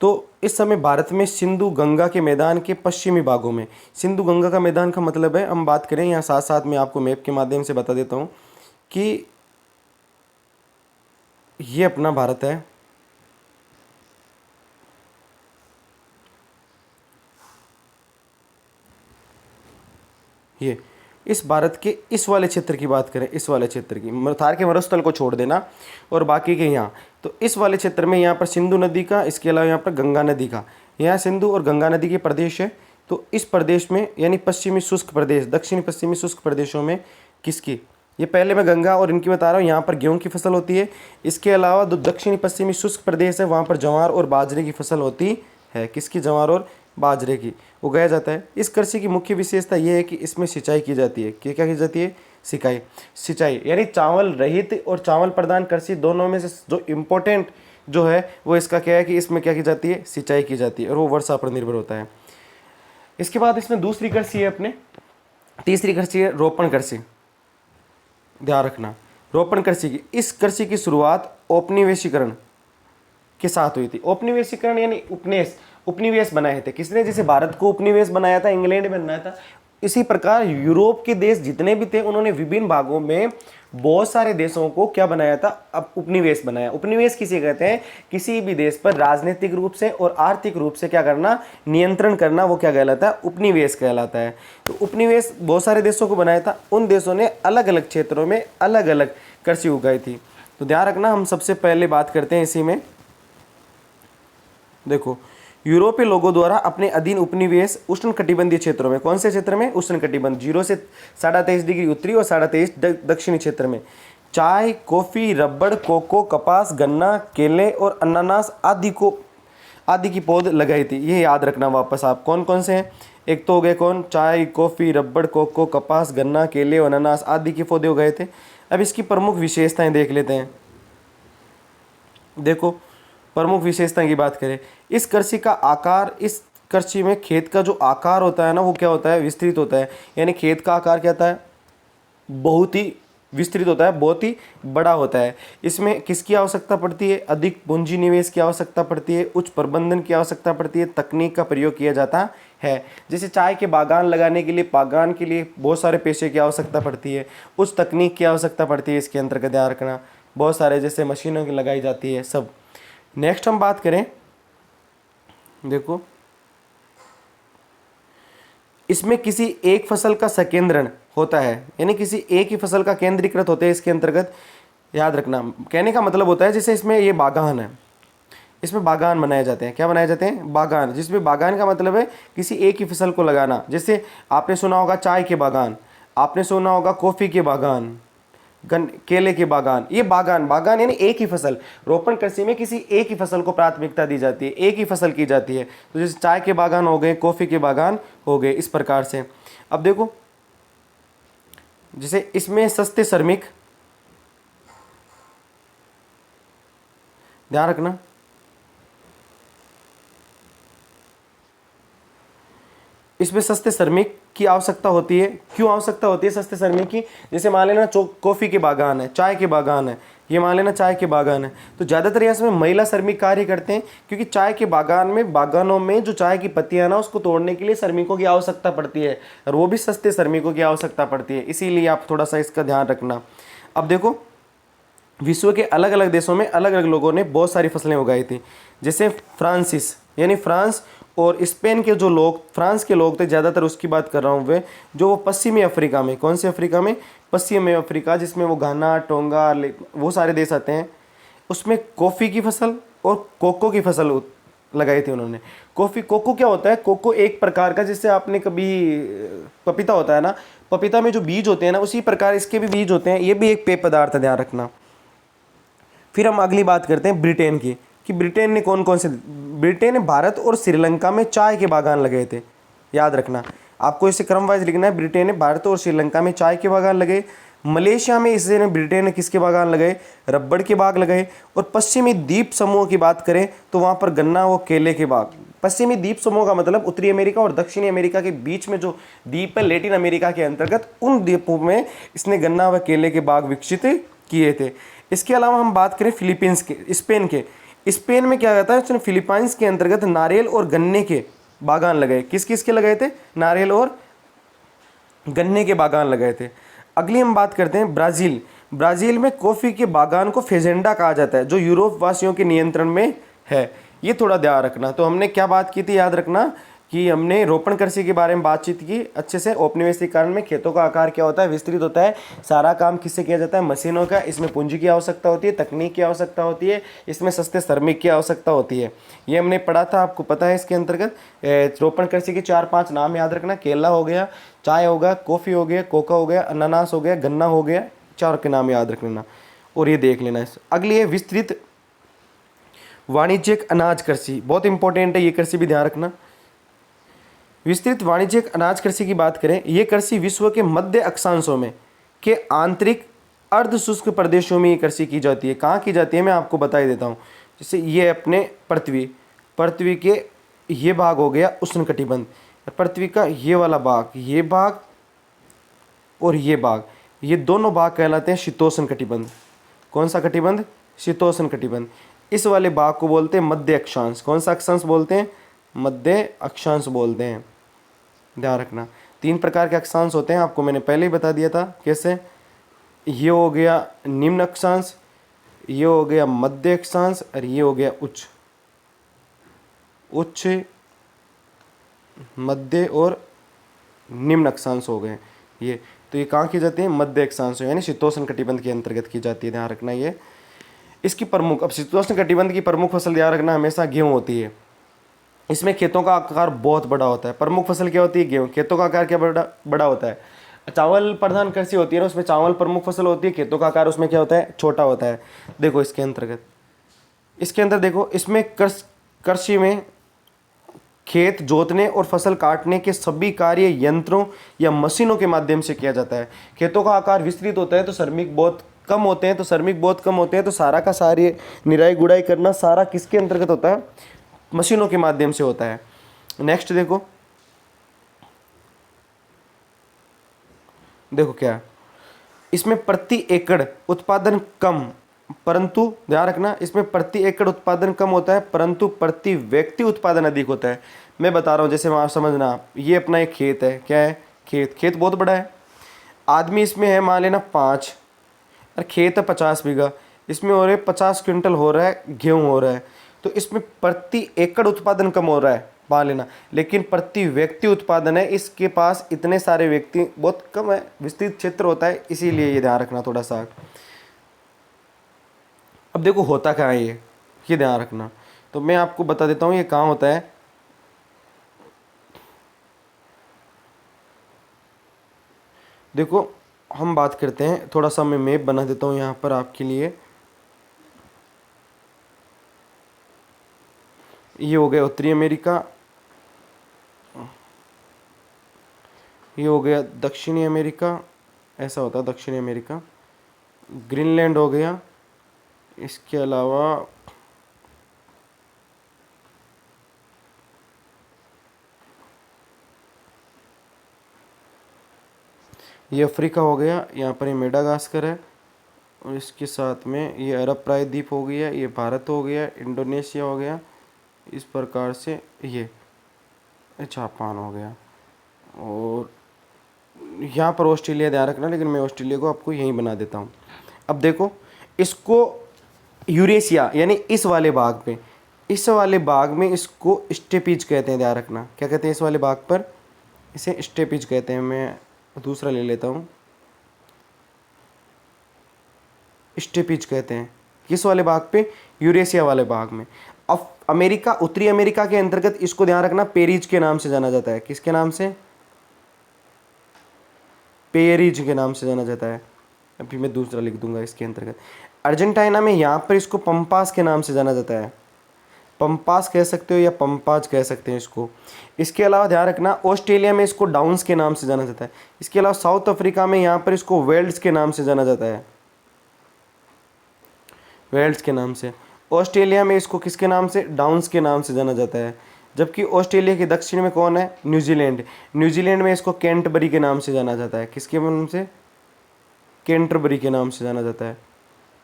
तो इस समय भारत में सिंधु गंगा के मैदान के पश्चिमी भागों में, सिंधु गंगा का मैदान का मतलब है, हम बात करें यहाँ साथ साथ में आपको मैप के माध्यम से बता देता हूँ कि ये अपना भारत है, ये इस भारत के इस वाले क्षेत्र की बात करें, इस वाले क्षेत्र की, थार के मरुस्थल को छोड़ देना और बाकी के यहाँ, तो इस वाले क्षेत्र में यहाँ पर सिंधु नदी का, इसके अलावा यहाँ पर गंगा नदी का, यहाँ सिंधु और गंगा नदी के प्रदेश है। तो इस प्रदेश में यानी पश्चिमी शुष्क प्रदेश, दक्षिणी पश्चिमी शुष्क प्रदेशों में किसकी? ये पहले मैं गंगा और इनकी बता रहा हूँ, यहाँ पर गेहूँ की फसल होती है। इसके अलावा जो दक्षिणी पश्चिमी शुष्क प्रदेश है वहाँ पर ज्वार और बाजरे की फसल होती है। किसकी? ज्वार और बाजरे की उगाया जाता है। इस कृषि की मुख्य विशेषता यह है कि इसमें सिंचाई की जाती है। क्या की जाती है? सिंचाई यानी चावल रहित और चावल प्रधान कृषि दोनों में से जो इम्पोर्टेंट जो है वो इसका क्या है कि इसमें क्या की जाती है? सिंचाई की जाती है, और वो वर्षा पर निर्भर होता है। इसके बाद इसमें दूसरी कृषि है अपने, तीसरी कृषि है रोपण कृषि। ध्यान रखना, रोपण कृषि की, इस कृषि की शुरुआत औपनिवेशीकरण के साथ हुई थी। औपनिवेशीकरण यानी उपनिवेश बनाए थे। किसने? जैसे भारत को उपनिवेश बनाया था, इंग्लैंड में बनाया था, इसी प्रकार यूरोप के देश जितने भी थे उन्होंने विभिन्न भागों में बहुत सारे देशों को क्या बनाया था? अब उपनिवेश बनाया। उपनिवेश किसे कहते हैं? किसी भी देश पर राजनीतिक रूप से और आर्थिक रूप से क्या करना? नियंत्रण करना, वो क्या कहलाता है? उपनिवेश कहलाता है। तो उपनिवेश बहुत सारे देशों को बनाया था, उन देशों ने अलग अलग क्षेत्रों में अलग अलग कृषि उगाई थी। तो ध्यान रखना, हम सबसे पहले बात करते हैं इसी में। देखो यूरोपीय लोगों द्वारा अपने अधीन उपनिवेश उष्णकटिबंधीय क्षेत्रों में, कौन से क्षेत्र में? उष्णकटिबंध, 0 से 23.5 डिग्री उत्तरी और 23.5 दक्षिणी क्षेत्र में चाय, कॉफी, रबड़, कोको, कपास, गन्ना, केले और अनानास आदि की पौध लगाई थी। ये याद रखना वापस आप, कौन कौन से हैं? एक तो हो गए कौन? चाय, कॉफी, रबड़, कोको, कपास, गन्ना, केले और अनानास आदि के पौधे उगाए थे। अब इसकी प्रमुख विशेषताएं देख लेते हैं। देखो प्रमुख विशेषता की बात करें, इस कृषि का आकार, इस कृषि में खेत का जो आकार होता है ना, वो क्या होता है? विस्तृत होता है। यानी खेत का आकार क्या होता है? बहुत ही विस्तृत होता है, बहुत ही बड़ा होता है। इसमें किसकी आवश्यकता पड़ती है? अधिक पूंजी निवेश की आवश्यकता पड़ती है, उच्च प्रबंधन की आवश्यकता पड़ती है, तकनीक का प्रयोग किया जाता है। जैसे चाय के बागान लगाने के लिए, बागान के लिए बहुत सारे पैसे की आवश्यकता पड़ती है, उच्च तकनीक की आवश्यकता पड़ती है। इसके अंतर्गत ध्यान रखना, बहुत सारे जैसे मशीनों की लगाई जाती है सब। नेक्स्ट हम बात करें, देखो इसमें किसी एक फसल का संकेंद्रण होता है, यानी किसी एक ही फसल का केंद्रीकृत होते हैं इसके अंतर्गत। याद रखना, कहने का मतलब होता है जैसे इसमें ये बागान है, इसमें बागान बनाए जाते हैं। क्या बनाए जाते हैं? बागान, जिसमें बागान का मतलब है किसी एक ही फसल को लगाना। जैसे आपने सुना होगा चाय के बागान, आपने सुना होगा कॉफ़ी के बागान, केले के बागान। ये बागान यानी एक ही फसल। रोपण कृषि में किसी एक ही फसल को प्राथमिकता दी जाती है, एक ही फसल की जाती है। तो जैसे चाय के बागान हो गए, कॉफ़ी के बागान हो गए, इस प्रकार से। अब देखो जैसे इसमें सस्ते श्रमिक, ध्यान रखना, इसमें सस्ते श्रमिक की आवश्यकता होती है। क्यों आवश्यकता होती है सस्ते श्रमिक की? जैसे मान लेना कॉफ़ी के बागान है, चाय के बागान है, ये मान लेना चाय के बागान है, तो ज़्यादातर इसमें महिला श्रमिक कार्य करते हैं, क्योंकि चाय के बागानों में जो चाय की पत्तियां ना उसको तोड़ने के लिए श्रमिकों की आवश्यकता पड़ती है, और वो भी सस्ते श्रमिकों की आवश्यकता पड़ती है। इसीलिए आप थोड़ा सा इसका ध्यान रखना। अब देखो विश्व के अलग अलग देशों में अलग अलग लोगों ने बहुत सारी फसलें उगाई थी। जैसे फ्रांसीस यानी फ्रांस और स्पेन के जो लोग, फ्रांस के लोग थे ज़्यादातर, उसकी बात कर रहा हूँ वे, जो वो पश्चिमी अफ्रीका में, कौन से अफ्रीका में? पश्चिमी अफ्रीका, जिसमें वो घाना, टोंगा, वो सारे देश आते हैं, उसमें कॉफ़ी की फसल और कोको की फसल लगाए थे उन्होंने। कॉफ़ी, कोको क्या होता है? कोको एक प्रकार का, जैसे आपने कभी पपीता होता है ना, पपीता में जो बीज होते हैं ना, उसी प्रकार इसके भी बीज होते हैं। ये भी एक पेय पदार्थ है, ध्यान रखना। फिर हम अगली बात करते हैं ब्रिटेन की, कि ब्रिटेन ने कौन कौन से, ब्रिटेन ने भारत और श्रीलंका में चाय के बागान लगाए थे। याद रखना, आपको इसे क्रम वाइज लिखना है। ब्रिटेन ने भारत और श्रीलंका में चाय के बागान लगाए। मलेशिया में इससे ने ब्रिटेन ने किसके बागान लगाए? रबड़ के बाग लगाए। और पश्चिमी द्वीप समूह की बात करें तो वहाँ पर गन्ना व केले के बाग। पश्चिमी द्वीप समूह का मतलब उत्तरी अमेरिका और दक्षिणी अमेरिका के बीच में जो द्वीप है लेटिन अमेरिका के अंतर्गत, उन द्वीपों में इसने गन्ना व केले के बाग विकसित किए थे। इसके अलावा हम बात करें फिलीपींस के, स्पेन के, स्पेन में क्या कहता है, उसने फिलीपाइंस के अंतर्गत नारियल और गन्ने के बागान लगाए। किस किस के लगाए थे? नारियल और गन्ने के बागान लगाए थे। अगली हम बात करते हैं ब्राज़ील। ब्राज़ील में कॉफ़ी के बागान को फेजेंडा कहा जाता है, जो यूरोप वासियों के नियंत्रण में है। ये थोड़ा ध्यान रखना। तो हमने क्या बात की थी, याद रखना कि हमने रोपण कृषि के बारे में बातचीत की अच्छे से। औपनिवेशीकरण में खेतों का आकार क्या होता है? विस्तृत होता है। सारा काम किससे किया जाता है? मशीनों का। इसमें पूंजी की आवश्यकता होती है, तकनीक की आवश्यकता होती है, इसमें सस्ते श्रमिक की आवश्यकता होती है। ये हमने पढ़ा था, आपको पता है। इसके अंतर्गत रोपण कृषि के 4-5 नाम याद रखना। केला हो गया, चाय होगा, कॉफ़ी हो गया, कोका हो गया, अनानास हो गया, गन्ना हो गया, 4 के नाम याद रख लेना और ये देख लेना। अगली है विस्तृत वाणिज्यिक अनाज कृषि। बहुत इंपॉर्टेंट है ये कृषि भी, ध्यान रखना। विस्तृत वाणिज्यिक अनाज कृषि की बात करें, ये कृषि विश्व के मध्य अक्षांशों में के आंतरिक अर्ध शुष्क प्रदेशों में ये कृषि की जाती है। कहाँ की जाती है मैं आपको बता ही देता हूँ। जैसे ये अपने पृथ्वी के ये भाग हो गया उष्णकटिबंध, पृथ्वी का ये वाला भाग, ये भाग और ये भाग, ये दोनों भाग कहलाते हैं शीतोष्ण कटिबंध। कौन सा कटिबंध? शीतोष्ण कटिबंध। इस वाले भाग को बोलते हैं मध्य अक्षांश। कौन सा अक्षांश बोलते हैं? मध्य अक्षांश बोलते हैं। ध्यान रखना 3 प्रकार के अक्षांश होते हैं, आपको मैंने पहले ही बता दिया था कैसे। ये हो गया निम्न अक्षांश, ये हो गया मध्य अक्षांश और ये हो गया उच्च, मध्य और निम्न अक्षांश हो गए ये। तो ये कहाँ की जाती है? मध्य अक्षांश यानी शीतोष्ण कटिबंध के अंतर्गत की जाती है। ध्यान रखना ये इसकी प्रमुख, अब शीतोष्ण कटिबंध की प्रमुख फसल ध्यान रखना हमेशा गेहूँ होती है। इसमें खेतों का आकार बहुत बड़ा होता है। प्रमुख फसल क्या होती है? गेहूँ। खेतों का आकार क्या बड़ा होता है? चावल प्रधान कृषि होती है ना, उसमें चावल प्रमुख फसल होती है। खेतों का आकार उसमें क्या होता है? छोटा होता है। देखो इसके अंतर्गत, इसके अंदर देखो, इसमें कृषि में खेत जोतने और फसल काटने के सभी कार्य यंत्रों या मशीनों के माध्यम से किया जाता है। खेतों का आकार विस्तृत होता है तो श्रमिक बहुत कम होते हैं, तो सारा का सारी निराई गुड़ाई करना सारा किसके अंतर्गत होता है? मशीनों के माध्यम से होता है। नेक्स्ट देखो क्या है? इसमें प्रति एकड़ उत्पादन कम, परंतु ध्यान रखना इसमें प्रति एकड़ उत्पादन कम होता है, परंतु प्रति व्यक्ति उत्पादन अधिक होता है। मैं बता रहा हूँ, जैसे आप समझना, ये अपना एक खेत है। क्या है? खेत बहुत बड़ा है। आदमी इसमें है मान लेना 5, और खेत है 50 बीघा। इसमें हो रहे 50 क्विंटल हो रहा है गेहूँ हो रहा है, तो इसमें प्रति एकड़ उत्पादन कम हो रहा है मान लेना, लेकिन प्रति व्यक्ति उत्पादन है, इसके पास इतने सारे व्यक्ति बहुत कम है, विस्तृत क्षेत्र होता है, इसीलिए ये ध्यान रखना थोड़ा सा। अब देखो होता कहाँ है ये ध्यान रखना। तो मैं आपको बता देता हूँ ये कहाँ होता है। देखो हम बात करते हैं, थोड़ा सा मैं मैप बना देता हूँ यहाँ पर आपके लिए। ये हो गया उत्तरी अमेरिका, ये हो गया दक्षिणी अमेरिका, ऐसा होता है दक्षिणी अमेरिका। ग्रीनलैंड हो गया। इसके अलावा ये अफ्रीका हो गया, यहाँ पर ये मेडागास्कर है, और इसके साथ में ये अरब प्रायद्वीप हो गया, ये भारत हो गया, इंडोनेशिया हो गया, इस प्रकार से ये जापान हो गया, और यहाँ पर ऑस्ट्रेलिया ध्यान रखना, लेकिन मैं ऑस्ट्रेलिया को आपको यहीं बना देता हूँ। अब देखो इसको यूरेशिया यानी इस वाले भाग में इसको स्टेपीज कहते हैं। ध्यान रखना क्या कहते हैं इस वाले भाग पर? इसे स्टेपीज कहते हैं। मैं दूसरा ले लेता हूँ, स्टेपीज कहते हैं किस वाले भाग पे? यूरेशिया वाले भाग में। अमेरिका, उत्तरी अमेरिका के अंतर्गत इसको ध्यान रखना पेरिज के नाम से जाना जाता है। किसके नाम से? पेरिज के नाम से जाना जाता है। अभी मैं दूसरा लिख दूंगा इसके अंतर्गत। अर्जेंटीना में यहाँ पर इसको पंपास के नाम से जाना जाता है। पंपास कह सकते हो या पंपाज कह सकते हैं इसको। इसके अलावा ध्यान रखना ऑस्ट्रेलिया में इसको डाउन्स के नाम से जाना जाता है। इसके अलावा साउथ अफ्रीका में यहाँ पर इसको वेल्ड्स के नाम से जाना जाता है, वेल्ड्स के नाम से। ऑस्ट्रेलिया में इसको किसके नाम से? डाउन्स के नाम से जाना जाता है। जबकि ऑस्ट्रेलिया के दक्षिण में कौन है? न्यूजीलैंड। न्यूजीलैंड में इसको कैंटरबरी के नाम से जाना जाता है। किसके नाम से? कैंटरबरी के नाम से जाना जाता है।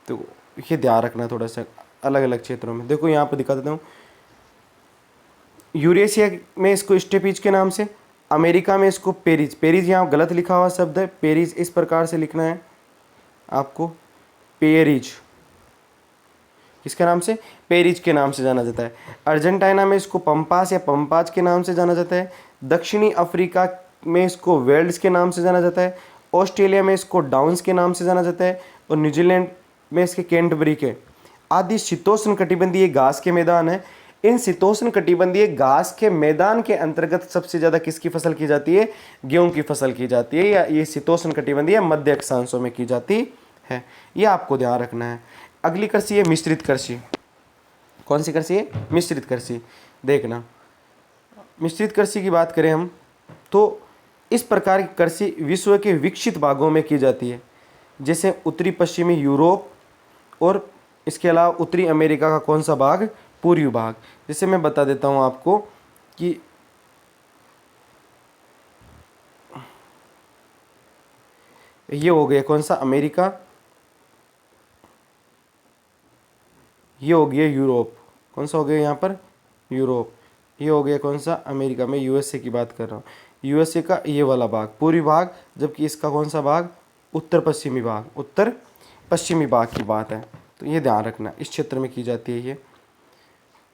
तो ये ध्यान रखना थोड़ा सा अलग अलग क्षेत्रों में। देखो यहाँ पर दिखा देता हूँ। यूरेशिया में इसको स्टेपिज के नाम से, अमेरिका में इसको पेरिज। पेरिज यहाँ गलत लिखा हुआ शब्द है, पेरिज इस प्रकार से लिखना है आपको, पेरिज। किसके नाम से? पेरिज के नाम से जाना जाता है। अर्जेंटीना में इसको पंपास या पंपाज के नाम से जाना जाता है। दक्षिणी अफ्रीका में इसको वेल्ड्स के नाम से जाना जाता है। ऑस्ट्रेलिया में इसको डाउन्स के नाम से जाना जाता है। और न्यूजीलैंड में इसके कैंटरबरी के। आदि शीतोष्ण कटिबंधीय घास के मैदान है। इन शीतोष्ण कटिबंधीय घास के मैदान के अंतर्गत सबसे ज़्यादा किसकी फसल की जाती है? गेहूं की फसल की जाती है, या ये शीतोष्ण कटिबंधीय मध्य अक्षांशों में की जाती है। ये आपको ध्यान रखना है। अगली कृषि है मिश्रित कृषि। कौन सी कृषि है? मिश्रित कृषि। देखना, मिश्रित कृषि की बात करें हम तो इस प्रकार की कृषि विश्व के विकसित भागों में की जाती है, जैसे उत्तरी पश्चिमी यूरोप और इसके अलावा उत्तरी अमेरिका का कौन सा भाग? पूर्वी भाग। जैसे मैं बता देता हूँ आपको कि ये हो गया कौन सा? अमेरिका। ये हो गया यूरोप। कौन सा हो गया यहाँ पर? यूरोप। ये हो गया कौन सा? अमेरिका। में यूएसए की बात कर रहा हूँ। यूएसए का ये वाला भाग पूर्वी भाग, जबकि इसका कौन सा भाग? उत्तर पश्चिमी भाग। उत्तर पश्चिमी भाग की बात है, तो ये ध्यान रखना, इस क्षेत्र में की जाती है ये।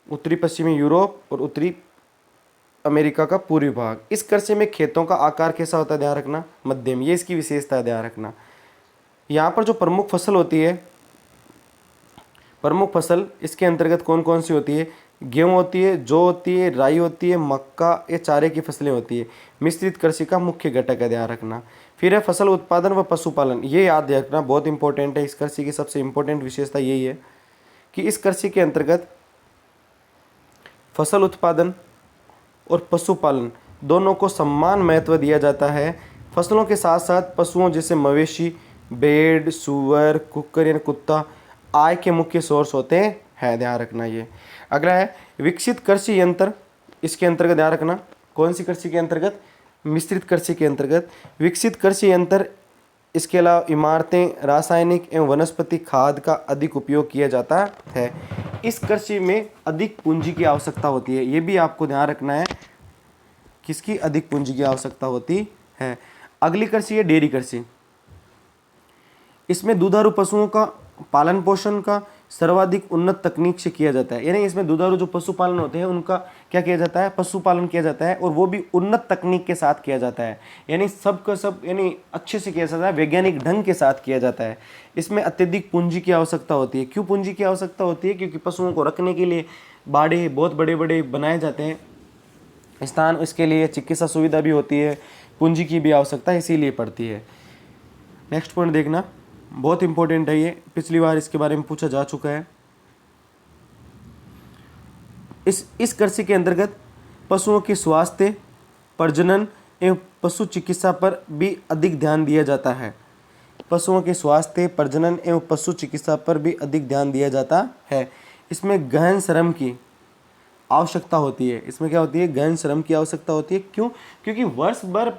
उत्तरी पश्चिमी यूरोप और उत्तरी अमेरिका का पूर्वी भाग। इस कृषि में खेतों का आकार कैसा होता है? ध्यान रखना, मध्यम। ये इसकी विशेषता है, ध्यान रखना। यहाँ पर जो प्रमुख फसल होती है, प्रमुख फसल इसके अंतर्गत कौन कौन सी होती है? गेहूँ होती है, जौ होती है, राई होती है, मक्का, ये चारे की फसलें होती है। मिश्रित कृषि का मुख्य घटक है, ध्यान रखना। फिर है फसल उत्पादन व पशुपालन। ये याद रखना, बहुत इंपॉर्टेंट है। इस कृषि की सबसे इंपॉर्टेंट विशेषता यही है कि इस कृषि के अंतर्गत फसल उत्पादन और पशुपालन दोनों को समान महत्व दिया जाता है। फसलों के साथ साथ पशुओं जैसे मवेशी, भेड़, सूअर, कुक्कर यानी कुत्ता आय के मुख्य सोर्स होते हैं, ध्यान रखना ये। अगला है विकसित कृषि यंत्र। इसके अंतर्गत ध्यान रखना, कौन सी कृषि के अंतर्गत? मिश्रित कृषि के अंतर्गत विकसित कृषि यंत्र। इसके अलावा इमारतें, रासायनिक एवं वनस्पति खाद का अधिक उपयोग किया जाता है। इस कृषि में अधिक पूंजी की आवश्यकता होती है, ये भी आपको ध्यान रखना है, किसकी? अधिक पूंजी की आवश्यकता होती है। अगली कृषि है डेयरी कृषि। इसमें दुधारू पशुओं का पालन पोषण का सर्वाधिक उन्नत तकनीक से किया जाता है। यानी इसमें दुधारू जो पशुपालन होते हैं उनका क्या किया जाता है? पशुपालन किया जाता है, और वो भी उन्नत तकनीक के साथ किया जाता है। यानी सबका सब यानी अच्छे से किया जाता है, वैज्ञानिक ढंग के साथ किया जाता है। इसमें अत्यधिक पूंजी की आवश्यकता होती है। क्यों पूंजी की आवश्यकता होती है? क्योंकि पशुओं को रखने के लिए बाड़े बहुत बड़े बड़े बनाए जाते हैं स्थान, इसके लिए चिकित्सा सुविधा भी होती है, पूंजी की भी आवश्यकता इसीलिए पड़ती है। नेक्स्ट पॉइंट देखना, बहुत इंपॉर्टेंट है ये, पिछली बार इसके बारे में पूछा जा चुका है। इस कृषि के अंतर्गत पशुओं के स्वास्थ्य, प्रजनन एवं पशु चिकित्सा पर भी अधिक ध्यान दिया जाता है। पशुओं के स्वास्थ्य, प्रजनन एवं पशु चिकित्सा पर भी अधिक ध्यान दिया जाता है। इसमें गहन श्रम की आवश्यकता होती है। इसमें क्या होती है? गहन श्रम की आवश्यकता होती है। क्यों? क्योंकि वर्ष भर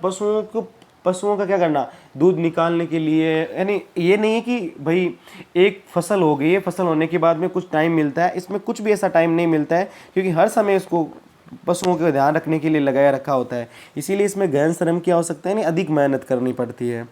पशुओं का क्या करना? दूध निकालने के लिए। यानी ये नहीं है कि भाई एक फसल हो गई है, फसल होने के बाद में कुछ टाइम मिलता है, इसमें कुछ भी ऐसा टाइम नहीं मिलता है, क्योंकि हर समय इसको पशुओं का ध्यान रखने के लिए लगाया रखा होता है। इसीलिए इसमें गहन श्रम की आवश्यकता है, यानी अधिक मेहनत करनी पड़ती है।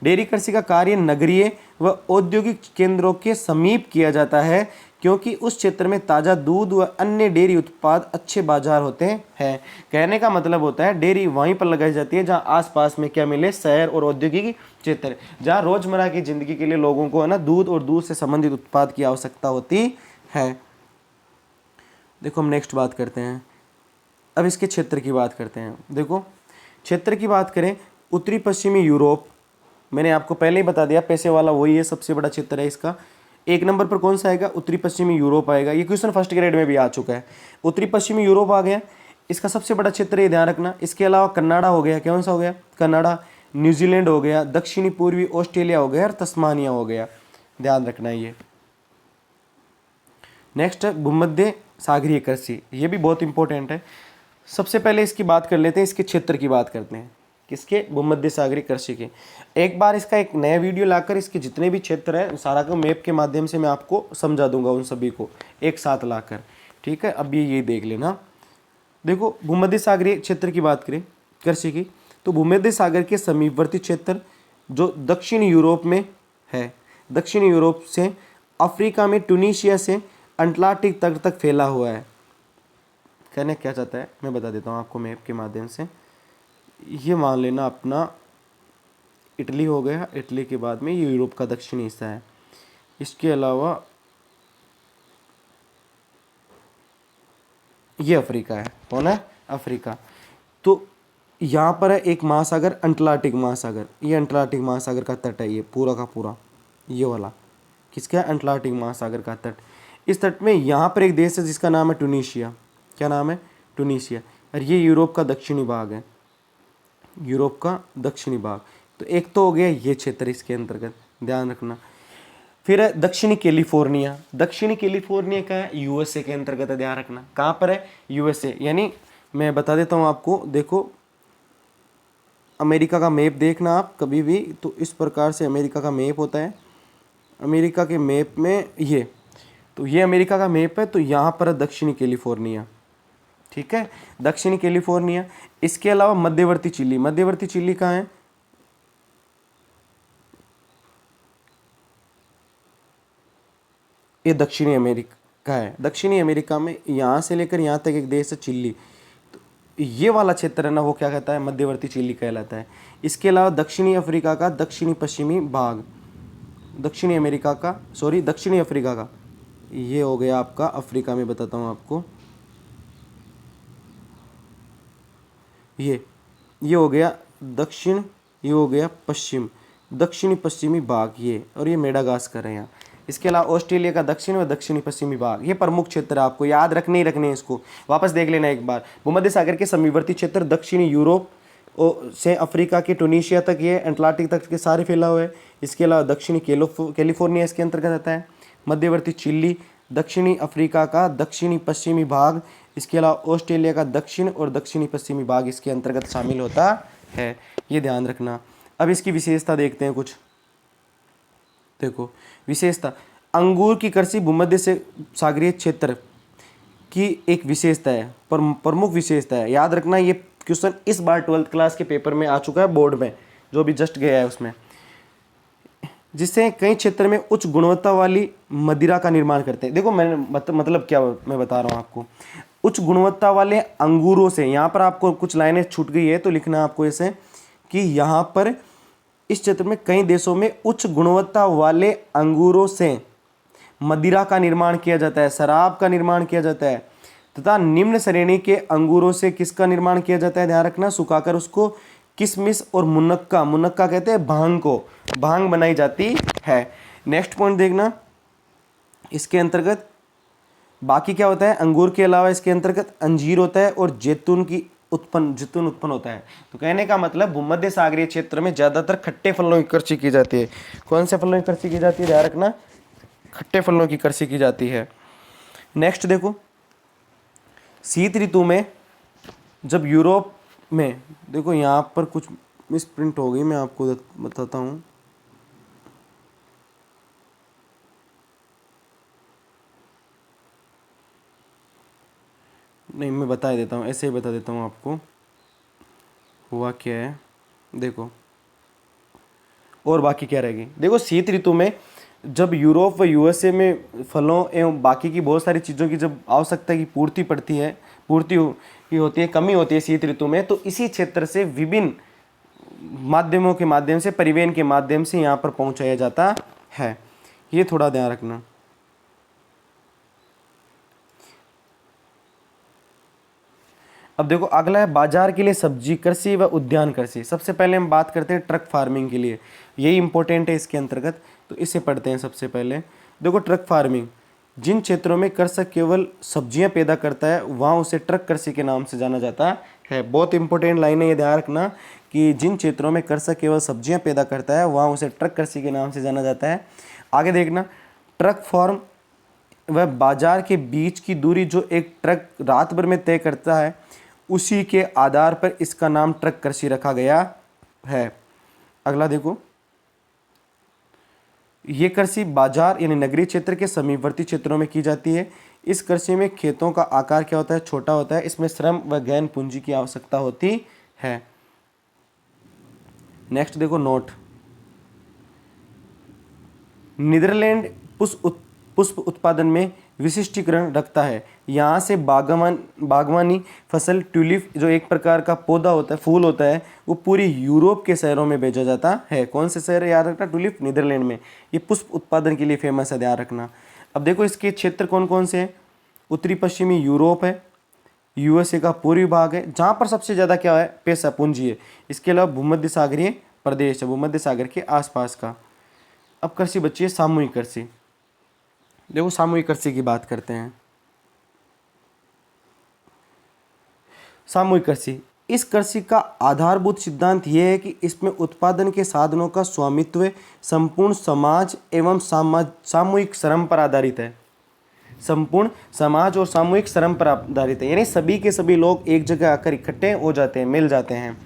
डेयरी कृषि का कार्य नगरीय व औद्योगिक केंद्रों के समीप किया जाता है, क्योंकि उस क्षेत्र में ताज़ा दूध व अन्य डेयरी उत्पाद अच्छे बाजार होते हैं। कहने का मतलब होता है डेयरी वहीं पर लगाई जाती है जहां आसपास में क्या मिले? शहर और औद्योगिक क्षेत्र, जहां रोजमर्रा की जिंदगी के लिए लोगों को है ना दूध और दूध से संबंधित उत्पाद की आवश्यकता होती है। देखो हम नेक्स्ट बात करते हैं, अब इसके क्षेत्र की बात करते हैं। देखो क्षेत्र की बात करें, उत्तरी पश्चिमी यूरोप, मैंने आपको पहले ही बता दिया पैसे वाला वही है, सबसे बड़ा क्षेत्र है इसका। एक नंबर पर कौन सा आएगा? उत्तरी पश्चिमी यूरोप आएगा। ये क्वेश्चन फर्स्ट ग्रेड में भी आ चुका है। उत्तरी पश्चिमी यूरोप आ गया, इसका सबसे बड़ा क्षेत्र ये ध्यान रखना। इसके अलावा कनाडा हो गया, कौन सा हो गया? कनाडा। न्यूजीलैंड हो गया, दक्षिणी पूर्वी ऑस्ट्रेलिया हो गया और तस्मानिया हो गया, ध्यान रखना ये। नेक्स्ट भूमध्य सागरीय कृषि, ये भी बहुत इंपॉर्टेंट है। सबसे पहले इसकी बात कर लेते हैं, इसके क्षेत्र की बात करते हैं, किसके? भूमध्य सागरीय कृषि के। एक बार इसका एक नया वीडियो लाकर इसके जितने भी क्षेत्र हैं सारा को मैप के माध्यम से मैं आपको समझा दूंगा, उन सभी को एक साथ लाकर, ठीक है। अब ये देख लेना। देखो भूमध्य सागरीय क्षेत्र की बात करें कृषि की, तो भूमध्य सागर के समीपवर्ती क्षेत्र जो दक्षिण यूरोप में है, दक्षिण यूरोप से अफ्रीका में ट्यूनीशिया से अटलांटिक तट तक फैला हुआ है। कहने क्या चाहता है मैं बता देता हूँ आपको मैप के माध्यम से। ये मान लेना अपना इटली हो गया, इटली के बाद में ये यूरोप का दक्षिणी हिस्सा है। इसके अलावा ये अफ्रीका है, कौन है? अफ्रीका। तो यहाँ पर है एक महासागर, अटलांटिक महासागर। ये अटलांटिक महासागर का तट है, ये पूरा का पूरा ये वाला किसका है? अटलांटिक महासागर का तट। इस तट में यहाँ पर एक देश है जिसका नाम है ट्यूनीशिया। क्या नाम है? ट्यूनीशिया। और ये यूरोप का दक्षिणी भाग है, यूरोप का दक्षिणी भाग। तो एक तो हो गया ये क्षेत्र इसके अंतर्गत, ध्यान रखना। फिर है दक्षिणी कैलिफोर्निया। दक्षिणी कैलिफोर्निया का है यूएसए के अंतर्गत है, ध्यान रखना। कहाँ पर है? यूएसए। यानी मैं बता देता हूँ आपको, देखो अमेरिका का मैप देखना आप कभी भी, तो इस प्रकार से अमेरिका का मैप होता है। अमेरिका के मैप में ये, तो ये अमेरिका का मैप है, तो यहाँ पर है दक्षिणी कैलिफोर्निया, ठीक है, दक्षिणी कैलिफोर्निया। इसके अलावा मध्यवर्ती चिली, मध्यवर्ती चिली कहाँ है? ये दक्षिणी अमेरिका है। दक्षिणी अमेरिका में यहाँ से लेकर यहाँ तक एक देश है चिली, तो ये वाला क्षेत्र है ना, वो क्या कहता है? मध्यवर्ती चिली कहलाता है। इसके अलावा दक्षिणी अफ्रीका का दक्षिणी पश्चिमी भाग, दक्षिणी अमेरिका का सॉरी दक्षिणी अफ्रीका का, ये हो गया आपका अफ्रीका में, बताता हूँ आपको, ये हो गया दक्षिण, ये हो गया पश्चिम, दक्षिणी पश्चिमी भाग ये, और ये मेडागास्कर है यहाँ। इसके अलावा ऑस्ट्रेलिया का दक्षिण व दक्षिणी पश्चिमी भाग, ये प्रमुख क्षेत्र है, आपको याद रखने ही रखने हैं, इसको वापस देख लेना एक बार। भूमध्य सागर के समीपवर्ती क्षेत्र दक्षिणी यूरोप से अफ्रीका के ट्यूनीशिया तक, ये अटलांटिक तक के सारे फैला हुआ है। इसके अलावा दक्षिणी कैलिफोर्निया इसके अंतर्गत आता है। मध्यवर्ती चिली, दक्षिणी अफ्रीका का दक्षिणी पश्चिमी भाग, इसके अलावा ऑस्ट्रेलिया का दक्षिण और दक्षिणी पश्चिमी भाग इसके अंतर्गत शामिल होता है, ये ध्यान रखना। अब इसकी विशेषता देखते हैं कुछ। देखो विशेषता, अंगूर की कृषि भूमध्य से सागरीय क्षेत्र की एक विशेषता है, प्रमुख विशेषता है, याद रखना। ये क्वेश्चन इस बार 12th क्लास के पेपर में आ चुका है, बोर्ड में जो भी जस्ट गया है उसमें, जिससे कई क्षेत्र में उच्च गुणवत्ता वाली मदिरा का निर्माण करते हैं। देखो मैंने मतलब क्या मैं बता रहा हूँ आपको, उच्च गुणवत्ता वाले अंगूरों से, यहाँ पर आपको कुछ लाइनें छूट गई है तो लिखना आपको ऐसे कि यहाँ पर इस क्षेत्र में कई देशों में उच्च गुणवत्ता वाले अंगूरों से मदिरा का निर्माण किया जाता है, शराब का निर्माण किया जाता है, तथा निम्न श्रेणी के अंगूरों से किसका निर्माण किया जाता है? ध्यान रखना, सुखाकर उसको किशमिश और मुनक्का, मुनक्का कहते हैं भांग को, भांग बनाई जाती है। नेक्स्ट पॉइंट देखना, इसके अंतर्गत बाकी क्या होता है? अंगूर के अलावा इसके अंतर्गत अंजीर होता है और जैतून उत्पन्न होता है। तो कहने का मतलब भूमध्य सागरीय क्षेत्र में ज्यादातर खट्टे फलों की कृषि की जाती है। कौन से फलों की कृषि की जाती है? ध्यान रखना, खट्टे फलों की कृषि की जाती है। नेक्स्ट देखो, शीत ऋतु में जब यूरोप में, देखो यहाँ पर कुछ मिस प्रिंट हो गई, मैं आपको बताता हूँ। नहीं मैं बता देता हूँ, ऐसे ही बता देता हूँ आपको हुआ क्या है। देखो और बाकी क्या रहेगी, देखो शीत ऋतु में जब यूरोप व यूएसए में फलों एवं बाकी की बहुत सारी चीज़ों की जब आवश्यकता की पूर्ति होती है, कमी होती है शीत ऋतु में, तो इसी क्षेत्र से विभिन्न माध्यमों के माध्यम से, परिवहन के माध्यम से यहाँ पर पहुँचाया जाता है, ये थोड़ा ध्यान रखना। अब देखो अगला है बाजार के लिए सब्जी कृषि व उद्यान कृषि। सबसे पहले हम बात करते हैं ट्रक फार्मिंग के लिए, यही इंपॉर्टेंट है इसके अंतर्गत, तो इसे पढ़ते हैं सबसे पहले। देखो ट्रक फार्मिंग, जिन क्षेत्रों में कृषक केवल सब्जियां पैदा करता है वहाँ उसे ट्रक कृषि के नाम से जाना जाता है। बहुत इंपॉर्टेंट लाइन है, ये ध्यान रखना कि जिन क्षेत्रों में कृषक केवल सब्जियां पैदा करता है वहाँ उसे ट्रक कृषि के नाम से जाना जाता है। आगे देखना, ट्रक फार्म वह बाजार के बीच की दूरी जो एक ट्रक रात भर में तय करता है उसी के आधार पर इसका नाम ट्रक कृषि रखा गया है। अगला देखो, ये कृषि बाजार यानी नगरीय क्षेत्र के समीपवर्ती क्षेत्रों में की जाती है। इस कृषि में खेतों का आकार क्या होता है, छोटा होता है। इसमें श्रम व गहन पूंजी की आवश्यकता होती है। नेक्स्ट देखो नोट, नीदरलैंड पुष्प उत्पादन में विशिष्टीकरण रखता है। यहाँ से बागवानी फसल ट्यूलिप जो एक प्रकार का पौधा होता है, फूल होता है, वो पूरी यूरोप के शहरों में भेजा जाता है। कौन से शहर है याद रखना, ट्यूलिप नीदरलैंड में। ये पुष्प उत्पादन के लिए फेमस है, ध्यान रखना। अब देखो इसके क्षेत्र कौन कौन से हैं, उत्तरी पश्चिमी यूरोप है, यूएसए का पूर्वी भाग है जहाँ पर सबसे ज़्यादा क्या है, पैसा पूंजी है। इसके अलावा भूमध्य सागरीय प्रदेश है, भूमध्य सागर के आसपास का। अब कृषि बची है सामूहिक कृषि। देखो सामूहिक कृषि की बात करते हैं। सामूहिक कृषि, इस कृषि का आधारभूत सिद्धांत यह है कि इसमें उत्पादन के साधनों का स्वामित्व संपूर्ण समाज एवं सामूहिक श्रम पर आधारित है। संपूर्ण समाज और सामूहिक श्रम पर आधारित है, यानी सभी के सभी लोग एक जगह आकर इकट्ठे हो जाते हैं, मिल जाते हैं।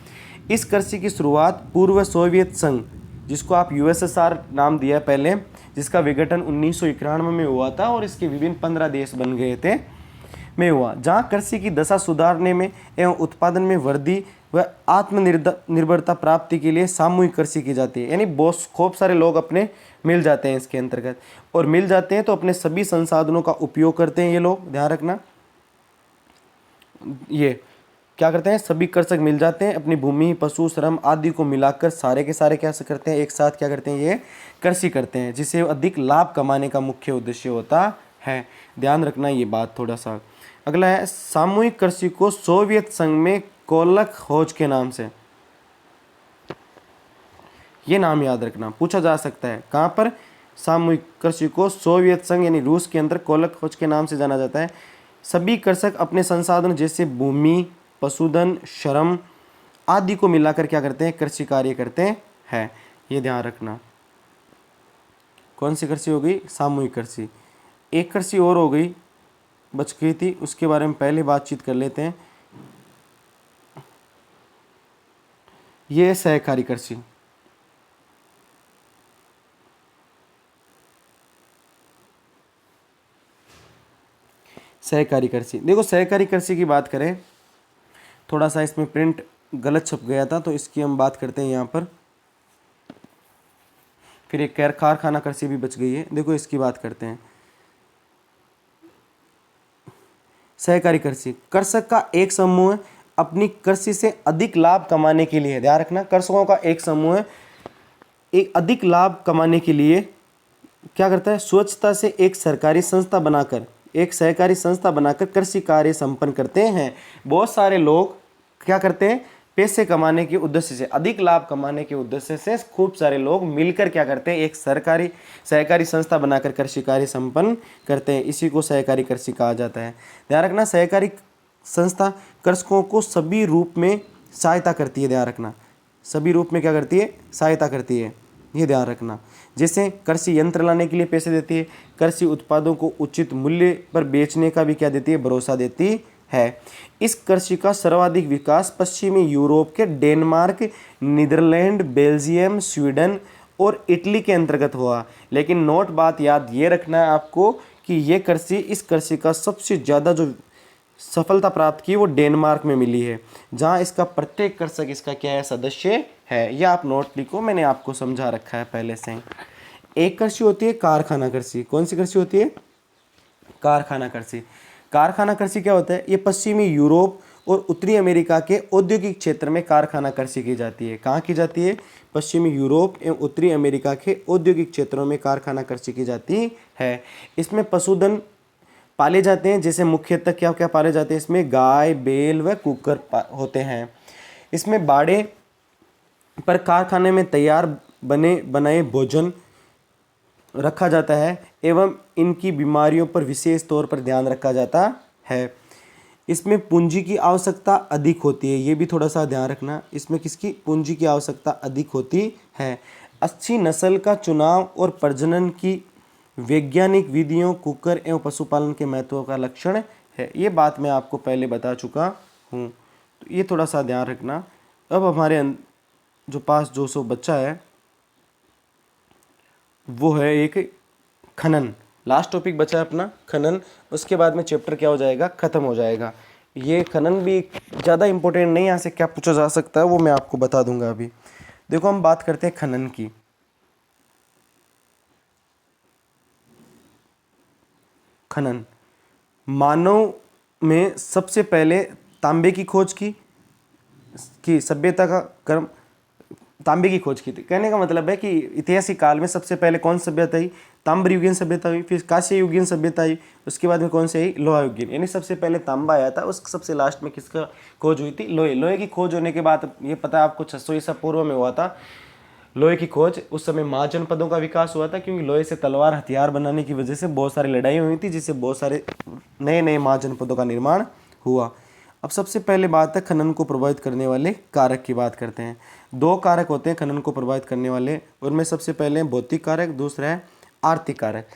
इस कृषि की शुरुआत पूर्व सोवियत संघ, जिसको आप यूएसएसआर नाम दिया पहले, जिसका विघटन 1991 में हुआ था और इसके विभिन्न 15 देश बन गए थे, में हुआ, जहाँ कृषि की दशा सुधारने में एवं उत्पादन में वृद्धि व आत्मनिर्भरता प्राप्ति के लिए सामूहिक कृषि की जाती है। यानी बहुत खूब सारे लोग अपने मिल जाते हैं इसके अंतर्गत, और मिल जाते हैं तो अपने सभी संसाधनों का उपयोग करते हैं। ये लोग ध्यान रखना, ये क्या करते हैं, सभी कृषक मिल जाते हैं, अपनी भूमि पशु श्रम आदि को मिलाकर सारे के सारे क्या करते हैं, एक साथ क्या करते हैं, ये कृषि करते हैं, जिससे अधिक लाभ कमाने का मुख्य उद्देश्य होता है। ध्यान रखना ये बात थोड़ा सा। अगला है सामूहिक कृषि को सोवियत संघ में कोलखोज के नाम से, ये नाम याद रखना, पूछा जा सकता है कहाँ पर, सामूहिक कृषि को सोवियत संघ यानी रूस के अंदर कोलखोज के नाम से जाना जाता है। सभी कृषक अपने संसाधन जैसे भूमि पशुधन श्रम आदि को मिलाकर क्या करते हैं, कृषि कार्य करते हैं। ये ध्यान रखना। कौन सी कृषि हो गई, सामूहिक कृषि। एक कृषि और हो गई, बच गई थी, उसके बारे में पहले बातचीत कर लेते हैं। ये है सहकारी कृषि। सहकारी कृषि, देखो सहकारी कृषि की बात करें, थोड़ा सा इसमें प्रिंट गलत छप गया था तो इसकी हम बात करते हैं यहाँ पर। फिर एक कारखाना कृषि भी बच गई है, देखो इसकी बात करते हैं। सहकारी कृषि, कृषक का एक समूह अपनी कृषि से अधिक लाभ कमाने के लिए, ध्यान रखना, कृषकों का एक समूह एक अधिक लाभ कमाने के लिए क्या करता है, स्वच्छता से एक सरकारी संस्था बनाकर, एक सहकारी संस्था बनाकर कृषि कार्य संपन्न करते हैं। बहुत सारे लोग क्या करते हैं, पैसे कमाने के उद्देश्य से, अधिक लाभ कमाने के उद्देश्य से खूब सारे लोग मिलकर क्या करते हैं, एक सहकारी संस्था बनाकर कृषि कार्य संपन्न करते हैं। इसी को सहकारी कृषि कहा जाता है। ध्यान रखना, सहकारी संस्था कृषकों को सभी रूप में सहायता करती है। ध्यान रखना, सभी रूप में क्या करती है, सहायता करती है, ये ध्यान रखना। जैसे कृषि यंत्र लाने के लिए पैसे देती है, कृषि उत्पादों को उचित मूल्य पर बेचने का भी क्या देती है, भरोसा देती है। इस कृषि का सर्वाधिक विकास पश्चिमी यूरोप के डेनमार्क, नीदरलैंड, बेल्जियम, स्वीडन और इटली के अंतर्गत हुआ। लेकिन नोट बात याद ये रखना है आपको कि ये कृषि, इस कृषि का सबसे ज़्यादा जो सफलता प्राप्त की वो डेनमार्क में मिली है, जहाँ इसका प्रत्येक कृषक इसका क्या है, सदस्य है। यह आप नोट लिखो, मैंने आपको समझा रखा है पहले से। एक कृषि होती है कारखाना कृषि। कौन सी कृषि होती है, कारखाना कृषि। कारखाना कृषि क्या होता है, ये पश्चिमी यूरोप और उत्तरी अमेरिका के औद्योगिक क्षेत्र में कारखाना कृषि की जाती है। कहाँ की जाती है, पश्चिमी यूरोप एवं उत्तरी अमेरिका के औद्योगिक क्षेत्रों में कारखाना कृषि की जाती है। इसमें पशुधन पाले जाते हैं, जैसे मुख्यतः क्या क्या पाले जाते हैं इसमें, गाय, बैल व कुकर होते हैं। इसमें बाड़े पर कारखाने में तैयार बनाए भोजन रखा जाता है एवं इनकी बीमारियों पर विशेष तौर पर ध्यान रखा जाता है। इसमें पूंजी की आवश्यकता अधिक होती है, ये भी थोड़ा सा ध्यान रखना, इसमें किसकी पूंजी की आवश्यकता अधिक होती है। अच्छी नस्ल का चुनाव और प्रजनन की वैज्ञानिक विधियों कुकर एवं पशुपालन के महत्व का लक्षण है। ये बात मैं आपको पहले बता चुका हूँ, तो ये थोड़ा सा ध्यान रखना। अब हमारे जो पास जो सो बच्चा है वो है एक खनन। लास्ट टॉपिक बचा है अपना खनन, उसके बाद में चैप्टर क्या हो जाएगा, खत्म हो जाएगा। ये खनन भी ज़्यादा इंपॉर्टेंट नहीं, यहाँ से क्या पूछा जा सकता है वो मैं आपको बता दूंगा। अभी देखो हम बात करते हैं खनन की। खनन मानव में सबसे पहले तांबे की खोज की सभ्यता का क्रम, तांबे की खोज की थी। कहने का मतलब है कि ऐतिहासिक काल में सबसे पहले कौन सभ्यता आई, ताम्र युगीन सभ्यता हुई, फिर कांस्य युगीन सभ्यता आई, उसके बाद में कौन से आई, लोहा युगीन। यानी सबसे पहले तांबा आया था, उस सबसे लास्ट में किसका खोज हुई थी, लोहे की खोज होने के बाद ये पता है आपको 600 ईसा पूर्व में हुआ था लोहे की खोज। उस समय महाजनपदों का विकास हुआ था, क्योंकि लोहे से तलवार हथियार बनाने की वजह से बहुत सारी लड़ाई हुई थी, जिससे बहुत सारे नए नए महाजनपदों का निर्माण हुआ। अब सबसे पहले बात है खनन को प्रभावित करने वाले कारक की बात करते हैं। 2 कारक होते हैं खनन को प्रभावित करने वाले, उनमें सबसे पहले भौतिक कारक, दूसरा है आर्थिक कारक।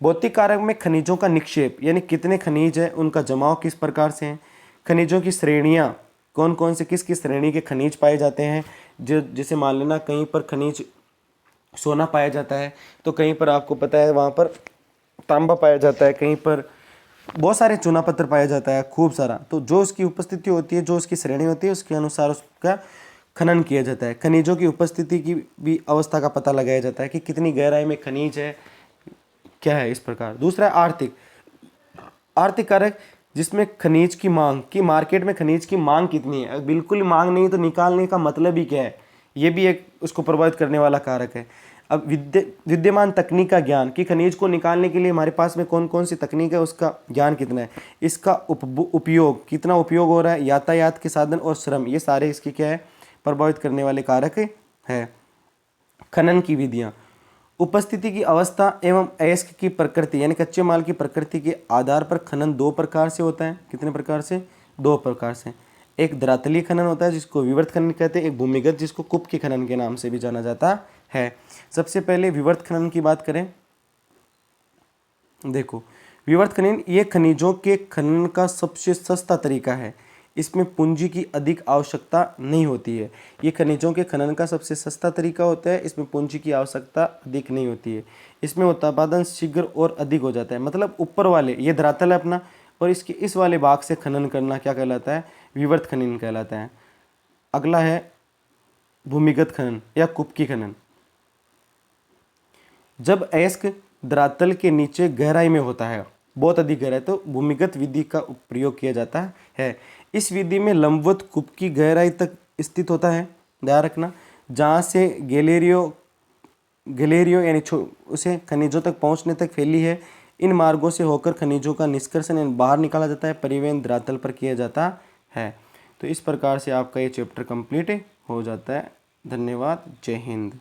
भौतिक कारक में खनिजों का निक्षेप, यानी कितने खनिज है, उनका जमाव किस प्रकार से है, खनिजों की श्रेणियाँ, कौन कौन से किस किस श्रेणी के खनिज पाए जाते हैं। जैसे मान लेना कहीं पर खनिज सोना पाया जाता है, तो कहीं पर आपको पता है वहाँ पर तांबा पाया जाता है, कहीं पर बहुत सारे चूना पत्थर पाया जाता है, खूब सारा। तो जो उसकी उपस्थिति होती है, जो उसकी श्रेणी होती है, उसके अनुसार उसका खनन किया जाता है। खनिजों की उपस्थिति की भी अवस्था का पता लगाया जाता है कि कितनी गहराई में खनिज है, क्या है, इस प्रकार। दूसरा आर्थिक कारक, जिसमें खनिज की मांग, कि मार्केट में खनिज की मांग कितनी है। बिल्कुल मांग नहीं तो निकालने का मतलब ही क्या है, ये भी एक उसको प्रभावित करने वाला कारक है। अब विद्यमान तकनीक का ज्ञान, कि खनिज को निकालने के लिए हमारे पास में कौन कौन सी तकनीक है, उसका ज्ञान कितना है, इसका उपयोग कितना उपयोग हो रहा है, यातायात के साधन और श्रम, ये सारे इसके क्या है, प्रभावित करने वाले कारक है। खनन की विधियाँ, उपस्थिति की अवस्था एवं अयस्क की प्रकृति, यानी कच्चे माल की प्रकृति के आधार पर खनन 2 प्रकार से होता है। कितने प्रकार से, 2 प्रकार से। एक धरातलीय खनन होता है जिसको विवर्त खनन कहते हैं, एक भूमिगत जिसको कुप के खनन के नाम से भी जाना जाता है। सबसे पहले विवर्त खनन की बात करें, देखो विवर्त खनन ये खनिजों के खनन का सबसे सस्ता तरीका है, इसमें पूंजी की अधिक आवश्यकता नहीं होती है। ये खनिजों के खनन का सबसे सस्ता तरीका होता है, इसमें पूंजी की आवश्यकता अधिक नहीं होती है, इसमें उत्पादन शीघ्र और अधिक हो जाता है। मतलब ऊपर वाले ये धरातल है अपना, और इसके इस वाले भाग से खनन करना क्या कहलाता है, विवर्त खनन कहलाता है। अगला है भूमिगत खनन या कुपकी खनन। जब अयस्क धरातल के नीचे गहराई में होता है, बहुत अधिक गहराई, तो भूमिगत विधि का प्रयोग किया जाता है। इस विधि में लंबवत कूप की गहराई तक स्थित होता है, ध्यान रखना, जहाँ से गैलेरियो यानी उसे खनिजों तक पहुँचने तक फैली है। इन मार्गों से होकर खनिजों का निष्कर्षण बाहर निकाला जाता है, परिवहन धरातल पर किया जाता है। तो इस प्रकार से आपका ये चैप्टर कंप्लीट हो जाता है। धन्यवाद, जय हिंद।